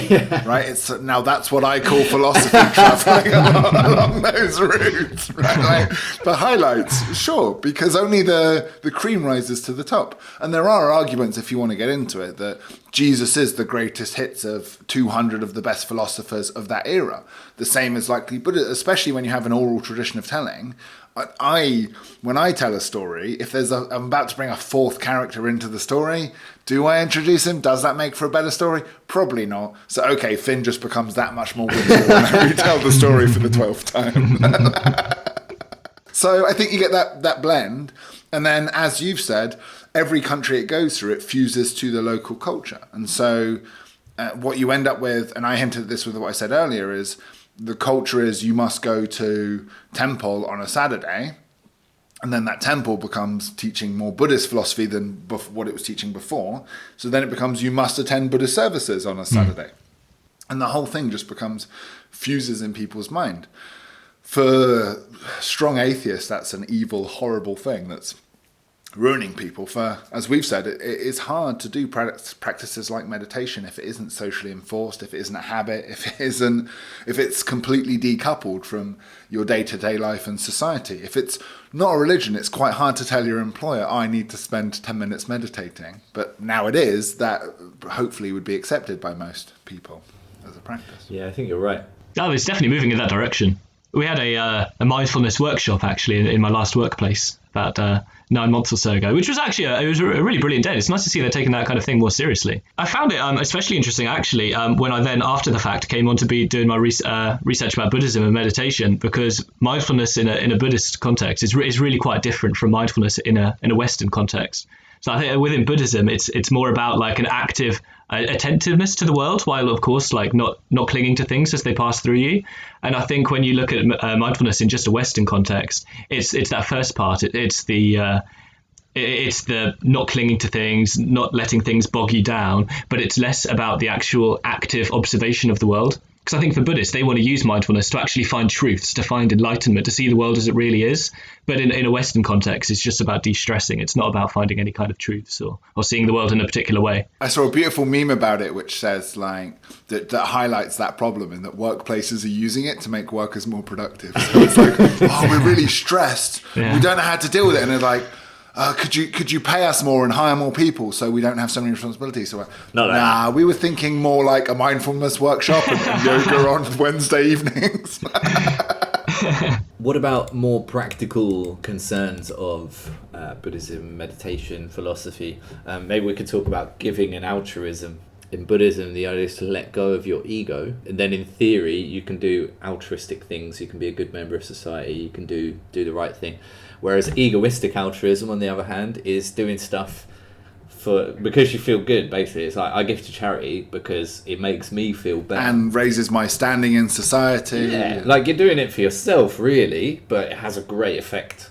right? It's now that's what I call philosophy traveling along those routes, right? Like the highlights, sure, because only the cream rises to the top, and there are arguments, if you want to get into it, that Jesus is the greatest hits of 200 of the best philosophers of that era. The same as likely Buddha, especially when you have an oral tradition of telling. When I tell a story, if I'm about to bring a fourth character into the story, do I introduce him? Does that make for a better story? Probably not. So, okay, Finn just becomes that much more whimsical when I retell the story for the 12th time. So I think you get that blend. And then, as you've said, every country it goes through, it fuses to the local culture. And so what you end up with, and I hinted at this with what I said earlier, is the culture is you must go to temple on a Saturday, and then that temple becomes teaching more Buddhist philosophy than what it was teaching before. So then it becomes you must attend Buddhist services on a Saturday. And the whole thing just fuses in people's mind. For strong atheists, that's an evil, horrible thing that's ruining people. For, as we've said, it's hard to do practices like meditation if it isn't socially enforced, if it isn't a habit, if it's completely decoupled from your day-to-day life and society. If it's not a religion, it's quite hard to tell your employer, I need to spend 10 minutes meditating. But now it is, that hopefully would be accepted by most people as a practice. Yeah, I think you're right. Oh, it's definitely moving in that direction. We had a mindfulness workshop actually in my last workplace about 9 months or so ago, which was actually it was a really brilliant day. It's nice to see they're taking that kind of thing more seriously. I found it especially interesting actually when I then after the fact came on to be doing my research about Buddhism and meditation, because mindfulness in a Buddhist context is really quite different from mindfulness in a Western context. So I think within Buddhism, it's more about like an active attentiveness to the world, while of course like not clinging to things as they pass through you. And I think when you look at mindfulness in just a Western context, it's that first part. It's the not clinging to things, not letting things bog you down, but it's less about the actual active observation of the world. Because I think for Buddhists, they want to use mindfulness to actually find truths, to find enlightenment, to see the world as it really is. But in a Western context, it's just about de-stressing. It's not about finding any kind of truths or seeing the world in a particular way. I saw a beautiful meme about it, which says like that highlights that problem, in that workplaces are using it to make workers more productive. So it's like, oh, we're really stressed. Yeah. We don't know how to deal with it. And they're like, could you pay us more and hire more people so we don't have so many responsibilities? So we were thinking more like a mindfulness workshop and yoga on Wednesday evenings. What about more practical concerns of Buddhism, meditation, philosophy? Maybe we could talk about giving and altruism. In Buddhism, the idea is to let go of your ego, and then in theory, you can do altruistic things. You can be a good member of society. You can do the right thing. Whereas egoistic altruism, on the other hand, is doing stuff because you feel good. Basically, it's like I give to charity because it makes me feel better and raises my standing in society. Yeah, like you're doing it for yourself, really, but it has a great effect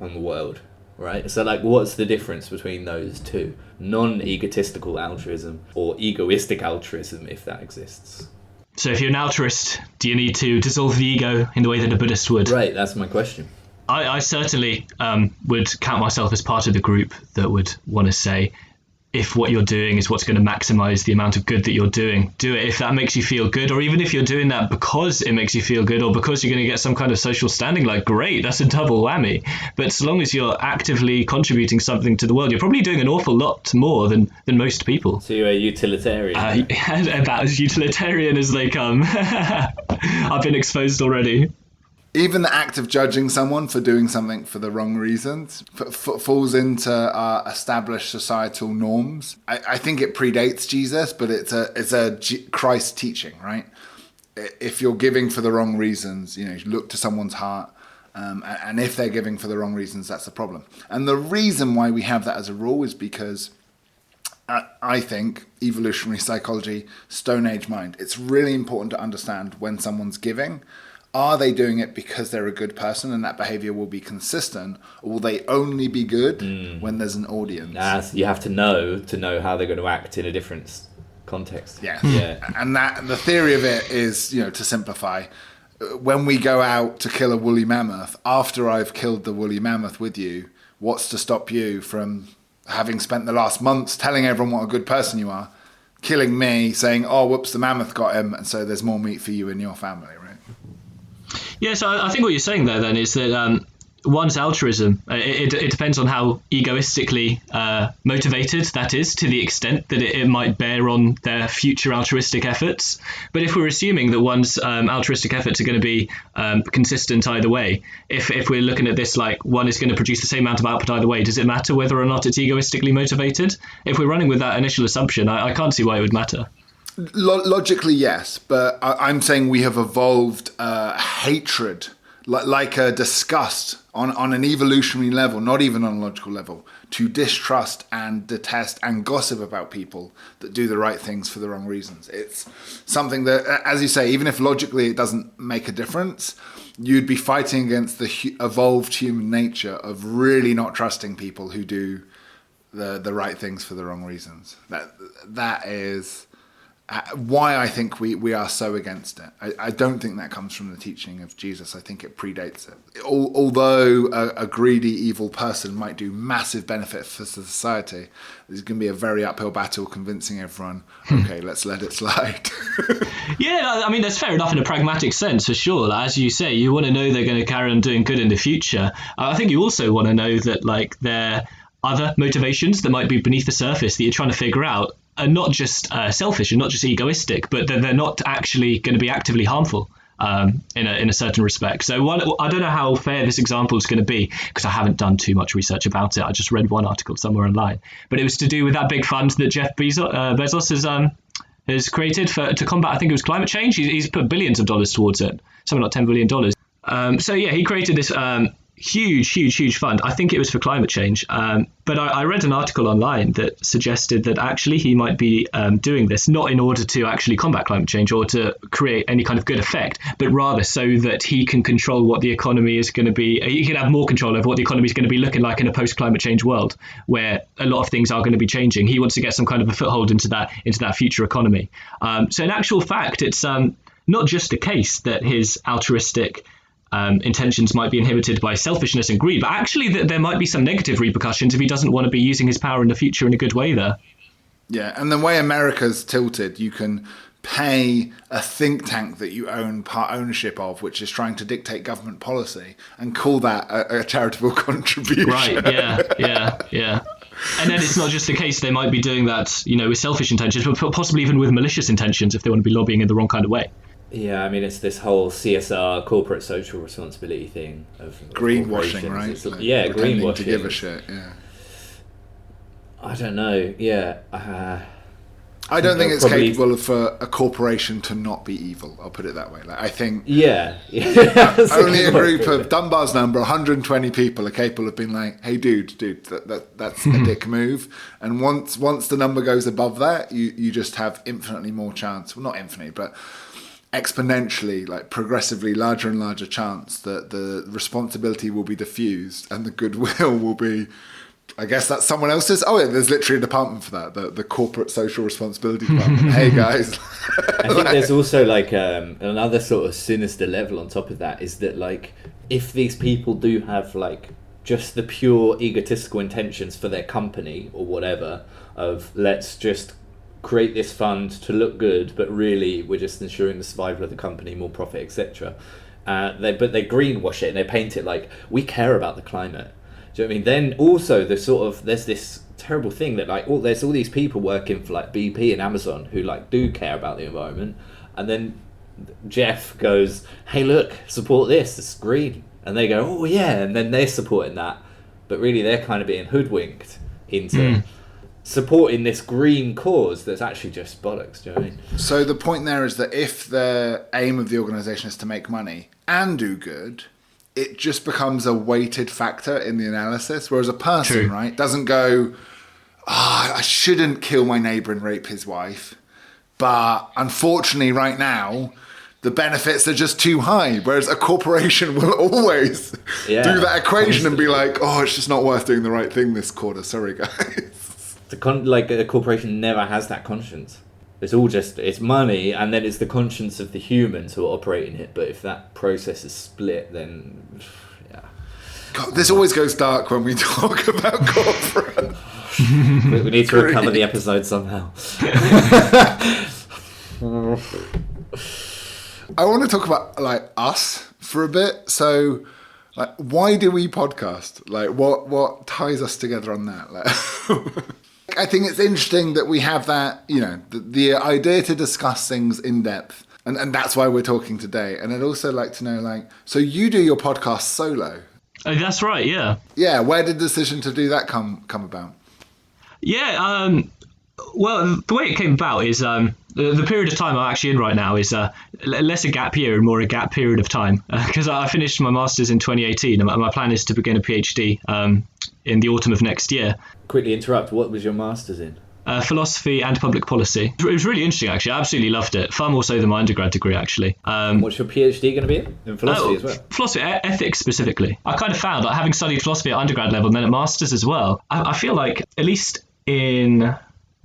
on the world, right? So, like, what's the difference between those two? Non-egotistical altruism or egoistic altruism, if that exists. So, if you're an altruist, do you need to dissolve the ego in the way that a Buddhist would? Right, that's my question. I certainly would count myself as part of the group that would want to say, if what you're doing is what's going to maximize the amount of good that you're doing, do it. If that makes you feel good, or even if you're doing that because it makes you feel good, or because you're going to get some kind of social standing, like, great, that's a double whammy. But so long as you're actively contributing something to the world, you're probably doing an awful lot more than most people. So you're a utilitarian. About as utilitarian as they come. I've been exposed already. Even the act of judging someone for doing something for the wrong reasons falls into our established societal norms. I think it predates Jesus, but it's a Christ teaching, right? If you're giving for the wrong reasons, you look to someone's heart, and if they're giving for the wrong reasons, that's the problem. And the reason why we have that as a rule is because I think evolutionary psychology, Stone Age mind, it's really important to understand when someone's giving. Are they doing it because they're a good person and that behavior will be consistent, or will they only be good when there's an audience? You have to know how they're going to act in a different context. Yeah. Yeah. And that the theory of it is, to simplify, when we go out to kill a woolly mammoth, after I've killed the woolly mammoth with you, what's to stop you from having spent the last months telling everyone what a good person you are, killing me, saying, oh, whoops, the mammoth got him, and so there's more meat for you and your family, right? Yeah, so I think what you're saying there then is that one's altruism, it depends on how egoistically motivated that is, to the extent that it might bear on their future altruistic efforts. But if we're assuming that one's altruistic efforts are going to be consistent either way, if we're looking at this like one is going to produce the same amount of output either way, does it matter whether or not it's egoistically motivated? If we're running with that initial assumption, I can't see why it would matter. Logically, yes, but I'm saying we have evolved hatred, like a disgust on an evolutionary level, not even on a logical level, to distrust and detest and gossip about people that do the right things for the wrong reasons. It's something that, as you say, even if logically it doesn't make a difference, you'd be fighting against the evolved human nature of really not trusting people who do the right things for the wrong reasons. That is why I think we are so against it. I don't think that comes from the teaching of Jesus. I think it predates it. Although a greedy, evil person might do massive benefit for society, there's going to be a very uphill battle convincing everyone, okay, let's let it slide. Yeah, I mean, that's fair enough in a pragmatic sense, for sure. As you say, you want to know they're going to carry on doing good in the future. I think you also want to know that, like, there are other motivations that might be beneath the surface that you're trying to figure out, are not just selfish and not just egoistic, but they're not actually going to be actively harmful in a certain respect. So I don't know how fair this example is going to be, because I haven't done too much research about it. I just read one article somewhere online, but it was to do with that big fund that Jeff Bezos has created to combat, I think it was climate change. He's put billions of dollars towards it, something like $10 billion. So yeah, he created this huge fund. I think it was for climate change. But I read an article online that suggested that actually he might be doing this not in order to actually combat climate change or to create any kind of good effect, but rather so that he can control what the economy is going to be. He can have more control over what the economy is going to be looking like in a post-climate change world where a lot of things are going to be changing. He wants to get some kind of a foothold into that future economy. So in actual fact, it's not just the case that his altruistic intentions might be inhibited by selfishness and greed, but actually that there might be some negative repercussions if he doesn't want to be using his power in the future in a good way there. Yeah, and the way America's tilted, you can pay a think tank that you own part ownership of, which is trying to dictate government policy, and call that a charitable contribution. Right, yeah. And then it's not just the case they might be doing that, with selfish intentions, but possibly even with malicious intentions if they want to be lobbying in the wrong kind of way. Yeah, I mean, it's this whole CSR, corporate social responsibility thing of greenwashing, right? Greenwashing. To give a shit, yeah. I don't know, yeah. I don't think it's capable for a corporation to not be evil. I'll put it that way. I think only a group of Dunbar's number, 120 people, are capable of being like, "Hey, dude, that's a dick move." And once the number goes above that, you just have infinitely more chance. Well, not infinitely, but exponentially, progressively larger and larger chance that the responsibility will be diffused and the goodwill will be, I guess that's someone else's. Oh, yeah, there's literally a department for that, the corporate social responsibility department. Hey, guys. I think there's also another sort of sinister level on top of that is that if these people do have just the pure egotistical intentions for their company or whatever of let's just create this fund to look good, but really we're just ensuring the survival of the company, more profit, etc. But they greenwash it and they paint it like we care about the climate. Do you know what I mean? Then also there's this terrible thing that there's all these people working for BP and Amazon who do care about the environment, and then Jeff goes, "Hey, look, support this. It's green," and they go, "Oh yeah," and then they're supporting that, but really they're kind of being hoodwinked into supporting this green cause that's actually just bollocks. Do you know what I mean? So the point there is that if the aim of the organisation is to make money and do good, it just becomes a weighted factor in the analysis. Whereas a person, right, doesn't go, I shouldn't kill my neighbour and rape his wife, but unfortunately right now, the benefits are just too high. Whereas a corporation will always do that equation and be like, it's just not worth doing the right thing this quarter. Sorry, guys. A corporation never has that conscience. It's all it's money, and then it's the conscience of the humans who are operating it. But if that process is split, then God, this always goes dark when we talk about corporate. We need to recover the episode somehow. I want to talk about us for a bit. So, why do we podcast? What ties us together on that? I think it's interesting that we have that, the idea to discuss things in depth. And that's why we're talking today. And I'd also like to know, so you do your podcast solo. Oh, that's right, yeah. Yeah, where did the decision to do that come about? Yeah, well, the way it came about is the period of time I'm actually in right now is less a gap year and more a gap period of time. Because I finished my master's in 2018 and my plan is to begin a PhD in the autumn of next year. Quickly interrupt, what was your master's in? Philosophy and public policy. It was really interesting, actually. I absolutely loved it. Far more so than my undergrad degree, actually. What's your PhD going to be in philosophy as well? Philosophy, ethics specifically. I kind of found that having studied philosophy at undergrad level and then at master's as well, I feel like, at least in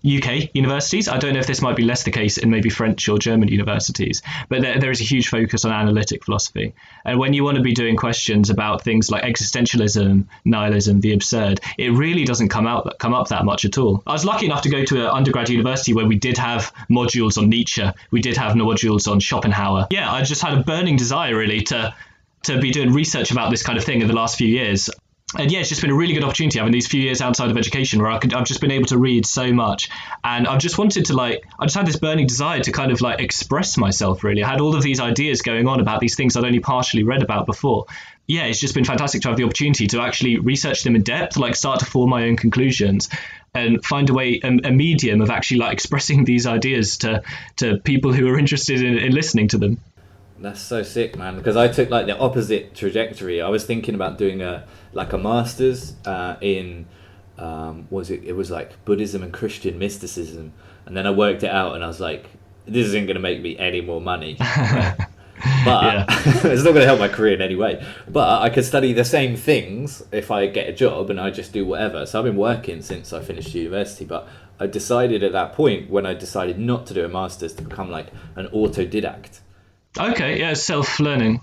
UK universities, I don't know if this might be less the case in maybe French or German universities, but there is a huge focus on analytic philosophy. And when you want to be doing questions about things like existentialism, nihilism, the absurd, it really doesn't come up that much at all. I was lucky enough to go to an undergrad university where we did have modules on Nietzsche, we did have modules on Schopenhauer. Yeah, I just had a burning desire really to be doing research about this kind of thing in the last few years. And yeah, it's just been a really good opportunity having these few years outside of education where I've just been able to read so much. And I've just wanted to I just had this burning desire to kind of express myself really. I had all of these ideas going on about these things I'd only partially read about before. Yeah, it's just been fantastic to have the opportunity to actually research them in depth, start to form my own conclusions and find a way, a medium of actually expressing these ideas to people who are interested in listening to them. That's so sick, man. Because I took like the opposite trajectory. I was thinking about doing a master's in it was like Buddhism and Christian mysticism, and then I worked it out, and I was like, this isn't going to make me any more money. Right? But it's not going to help my career in any way. But I could study the same things if I get a job and I just do whatever. So I've been working since I finished university, but I decided at that point, when I decided not to do a master's, to become like an autodidact. Okay, yeah, self-learning.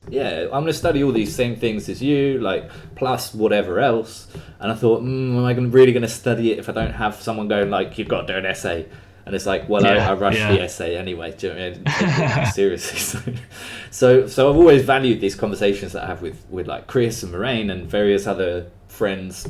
Yeah, I'm going to study all these same things as you, like, plus whatever else. And I thought, am I really going to study it if I don't have someone going like, you've got to do an essay? And it's like, well, I rushed the essay anyway. Do you know what I mean? I didn't take it seriously. So I've always valued these conversations that I have with like Chris and Moraine and various other friends.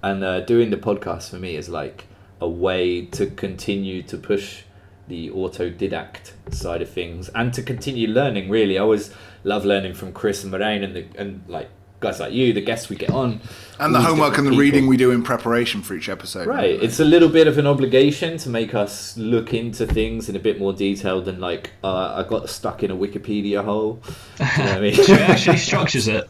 And doing the podcast for me is like a way to continue to push the autodidact side of things and to continue learning. Really, I always love learning from Chris and Moraine and like guys like you, the guests we get on, and the homework and the reading we do in preparation for each episode. Right, it's a little bit of an obligation to make us look into things in a bit more detail than like I got stuck in a Wikipedia hole. Do you know what I mean? So it actually structures it.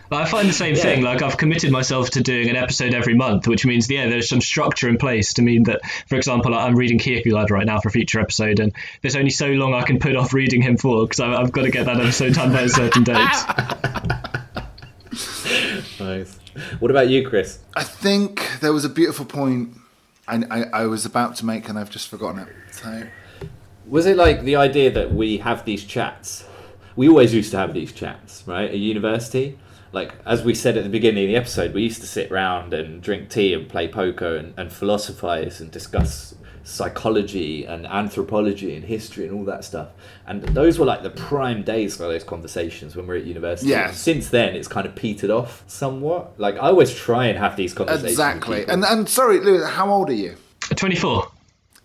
Like, I find the same thing. Like, I've committed myself to doing an episode every month, which means, there's some structure in place to mean that, for example, I'm reading Kierkegaard right now for a future episode, and there's only so long I can put off reading him for, because I've got to get that episode done by a certain date. Nice. What about you, Chris? I think there was a beautiful point I was about to make, and I've just forgotten it. So, was it like the idea that we have these chats? We always used to have these chats, right, at university. Like, as we said at the beginning of the episode, we used to sit around and drink tea and play poker and philosophize and discuss psychology and anthropology and history and all that stuff. And those were like the prime days for those conversations when we were at university. Yeah. Since then, it's kind of petered off somewhat. Like, I always try and have these conversations. Exactly. And sorry, Lewis, how old are you? 24.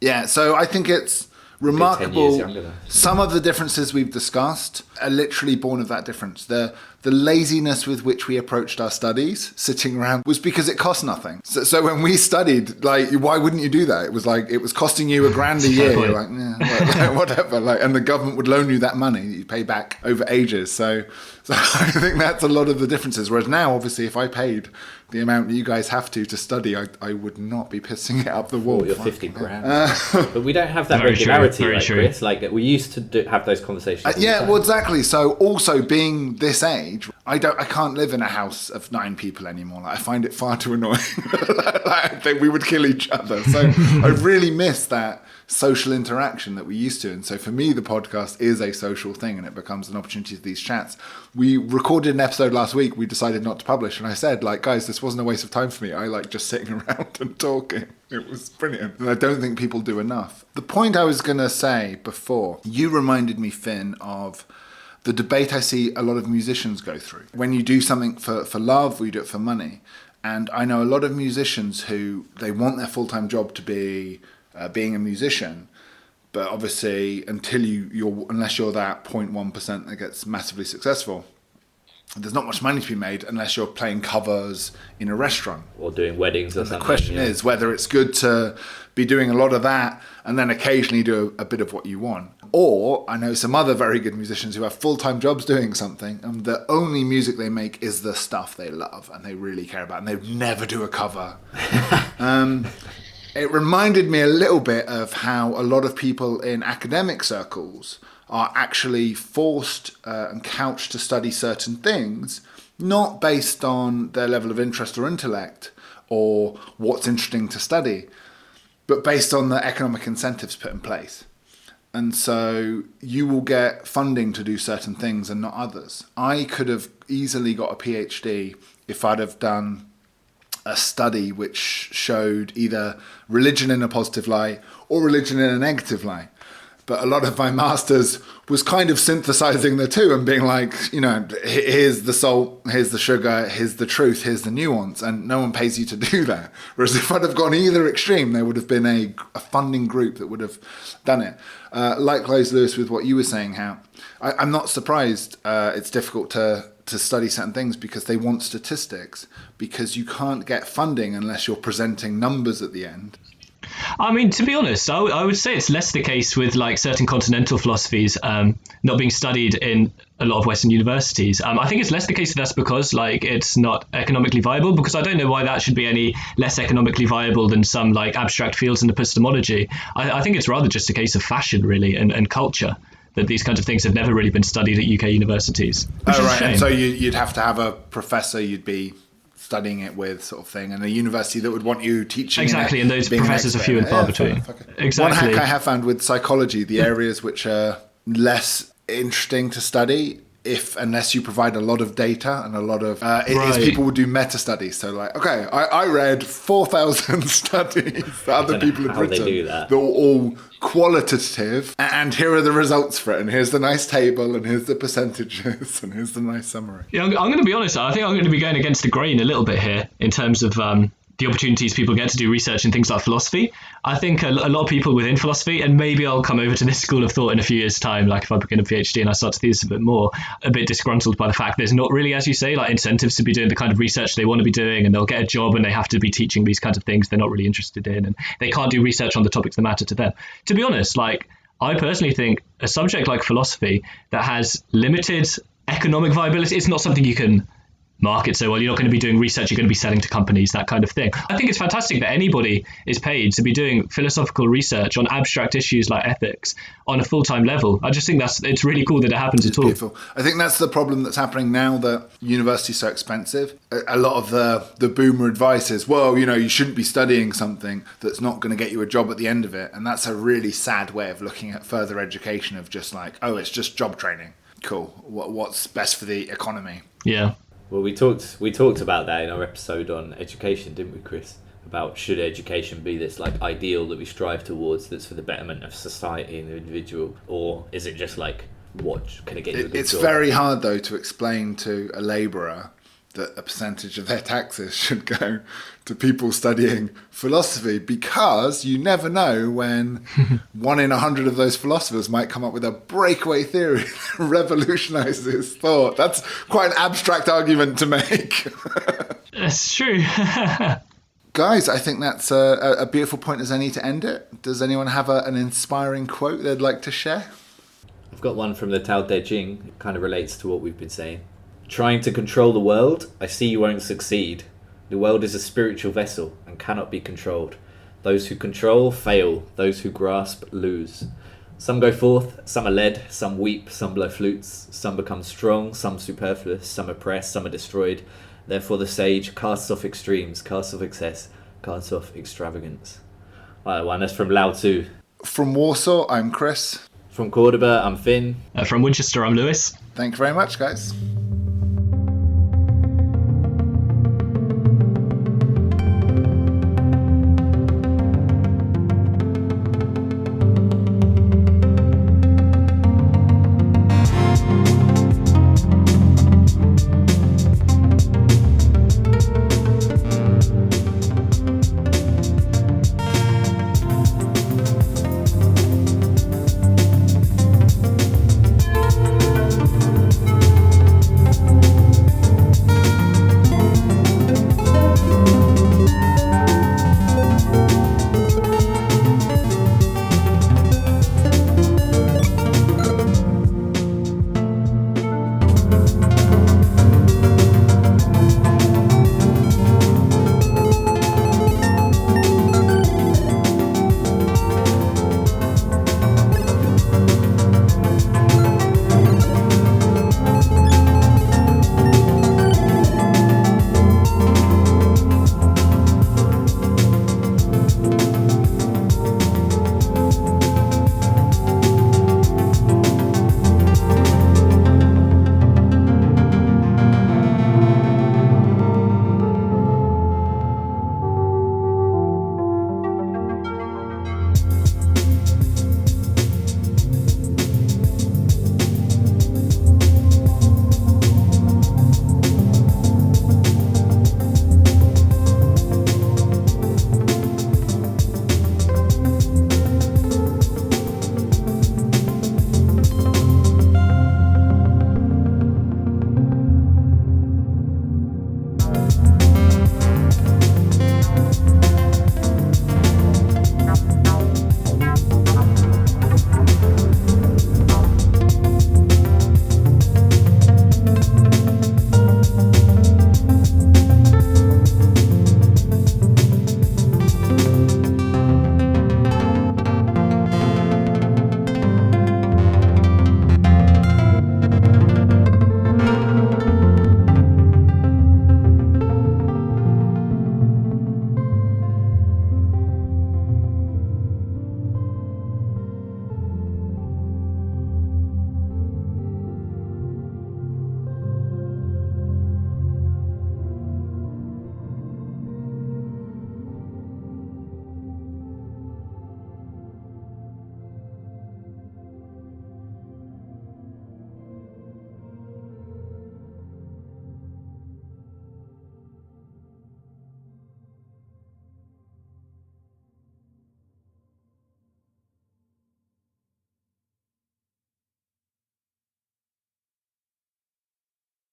Yeah, so I think it's remarkable. Some of the differences we've discussed are literally born of that difference. The laziness with which we approached our studies, sitting around, was because it cost nothing. So when we studied, like, why wouldn't you do that? It was like, it was costing you $1,000 a year. You're like, like, whatever. Like, and the government would loan you that money that you pay back over ages. So I think that's a lot of the differences. Whereas now, obviously, if I paid the amount that you guys have to study, I would not be pissing it up the wall. You're 50 grand. But we don't have that regularity, right, Chris? Like, we used to have those conversations. Well, exactly. So also being this age, I can't live in a house of 9 people anymore. Like, I find it far too annoying. I think we would kill each other. So I really miss that social interaction that we used to. And so for me, the podcast is a social thing, and it becomes an opportunity for these chats. We recorded an episode last week we decided not to publish, and I said, like, guys, this wasn't a waste of time for me. I like just sitting around and talking. It was brilliant. And I don't think people do enough. The point I was going to say before, you reminded me, Finn, of the debate I see a lot of musicians go through. When you do something for love, or you do it for money. And I know a lot of musicians who, they want their full-time job to be being a musician, but obviously unless you're that 0.1% that gets massively successful, there's not much money to be made unless you're playing covers in a restaurant or doing weddings or something. The question is whether it's good to be doing a lot of that and then occasionally do a bit of what you want. Or I know some other very good musicians who have full-time jobs doing something, and the only music they make is the stuff they love and they really care about, and they never do a cover. It reminded me a little bit of how a lot of people in academic circles are actually forced and couched to study certain things, not based on their level of interest or intellect or what's interesting to study, but based on the economic incentives put in place. And so you will get funding to do certain things and not others. I could have easily got a PhD if I'd have done a study which showed either religion in a positive light or religion in a negative light. But a lot of my masters was kind of synthesizing the two and being like, here's the salt, here's the sugar, here's the truth, here's the nuance, and no one pays you to do that. Whereas if I'd have gone either extreme, there would have been a funding group that would have done it. Likewise, Lewis, with what you were saying, how I'm not surprised it's difficult to study certain things because they want statistics, because you can't get funding unless you're presenting numbers at the end. I mean, to be honest, I would say it's less the case with like certain continental philosophies not being studied in a lot of Western universities. I think it's less the case that's because like it's not economically viable, because I don't know why that should be any less economically viable than some like abstract fields in epistemology. I think it's rather just a case of fashion, really, and culture, that these kinds of things have never really been studied at UK universities. Which is a shame. And so you'd have to have a professor you'd be studying it with, sort of thing, and a university that would want you teaching exactly, it, and those being an professors are expert. few and far Yeah, between. One hack I have found with psychology, the areas which are less interesting to study, unless you provide a lot of data and a lot of is people would do meta studies. So like, okay, I read 4,000 studies that other people have written. They do that. They're all qualitative, and here are the results for it, and here's the nice table, and here's the percentages, and here's the nice summary. Yeah, I'm going to be honest. I think I'm going to be going against the grain a little bit here in terms of the opportunities people get to do research in things like philosophy. I think a lot of people within philosophy, and maybe I'll come over to this school of thought in a few years' time, like if I begin a PhD and I start to do this a bit more, a bit disgruntled by the fact there's not really, as you say, like incentives to be doing the kind of research they want to be doing, and they'll get a job and they have to be teaching these kinds of things they're not really interested in, and they can't do research on the topics that matter to them. To be honest, like I personally think a subject like philosophy that has limited economic viability, it's not something you can market so well. You're not going to be doing research, you're going to be selling to companies, that kind of thing. I think it's fantastic that anybody is paid to be doing philosophical research on abstract issues like ethics on a full-time level. I just think it's really cool that it happens at all. Beautiful. I think that's the problem that's happening now, that university's so expensive. A lot of the boomer advice is, well, you shouldn't be studying something that's not going to get you a job at the end of it. And that's a really sad way of looking at further education, of just like, oh, it's just job training. Cool. What's best for the economy? Yeah. Well, we talked about that in our episode on education, didn't we, Chris? About should education be this like ideal that we strive towards, that's for the betterment of society and the individual, or is it just like what can it get you a good It's job? very hard though to explain to a labourer that a percentage of their taxes should go to people studying philosophy, because you never know when 1 in 100 of those philosophers might come up with a breakaway theory that revolutionises thought. That's quite an abstract argument to make. That's true. Guys, I think that's a beautiful point as any to end it. Does anyone have an inspiring quote they'd like to share? I've got one from the Tao Te Ching. It kind of relates to what we've been saying. Trying to control the world, I see you won't succeed. The world is a spiritual vessel and cannot be controlled. Those who control fail, those who grasp lose. Some go forth, some are led, some weep, some blow flutes, some become strong, some superfluous, some oppress, some are destroyed. Therefore the sage casts off extremes, casts off excess, casts off extravagance. One that's from Lao Tzu. From Warsaw, I'm Chris. From Cordoba, I'm Finn. From Winchester, I'm Lewis. Thank you very much, guys.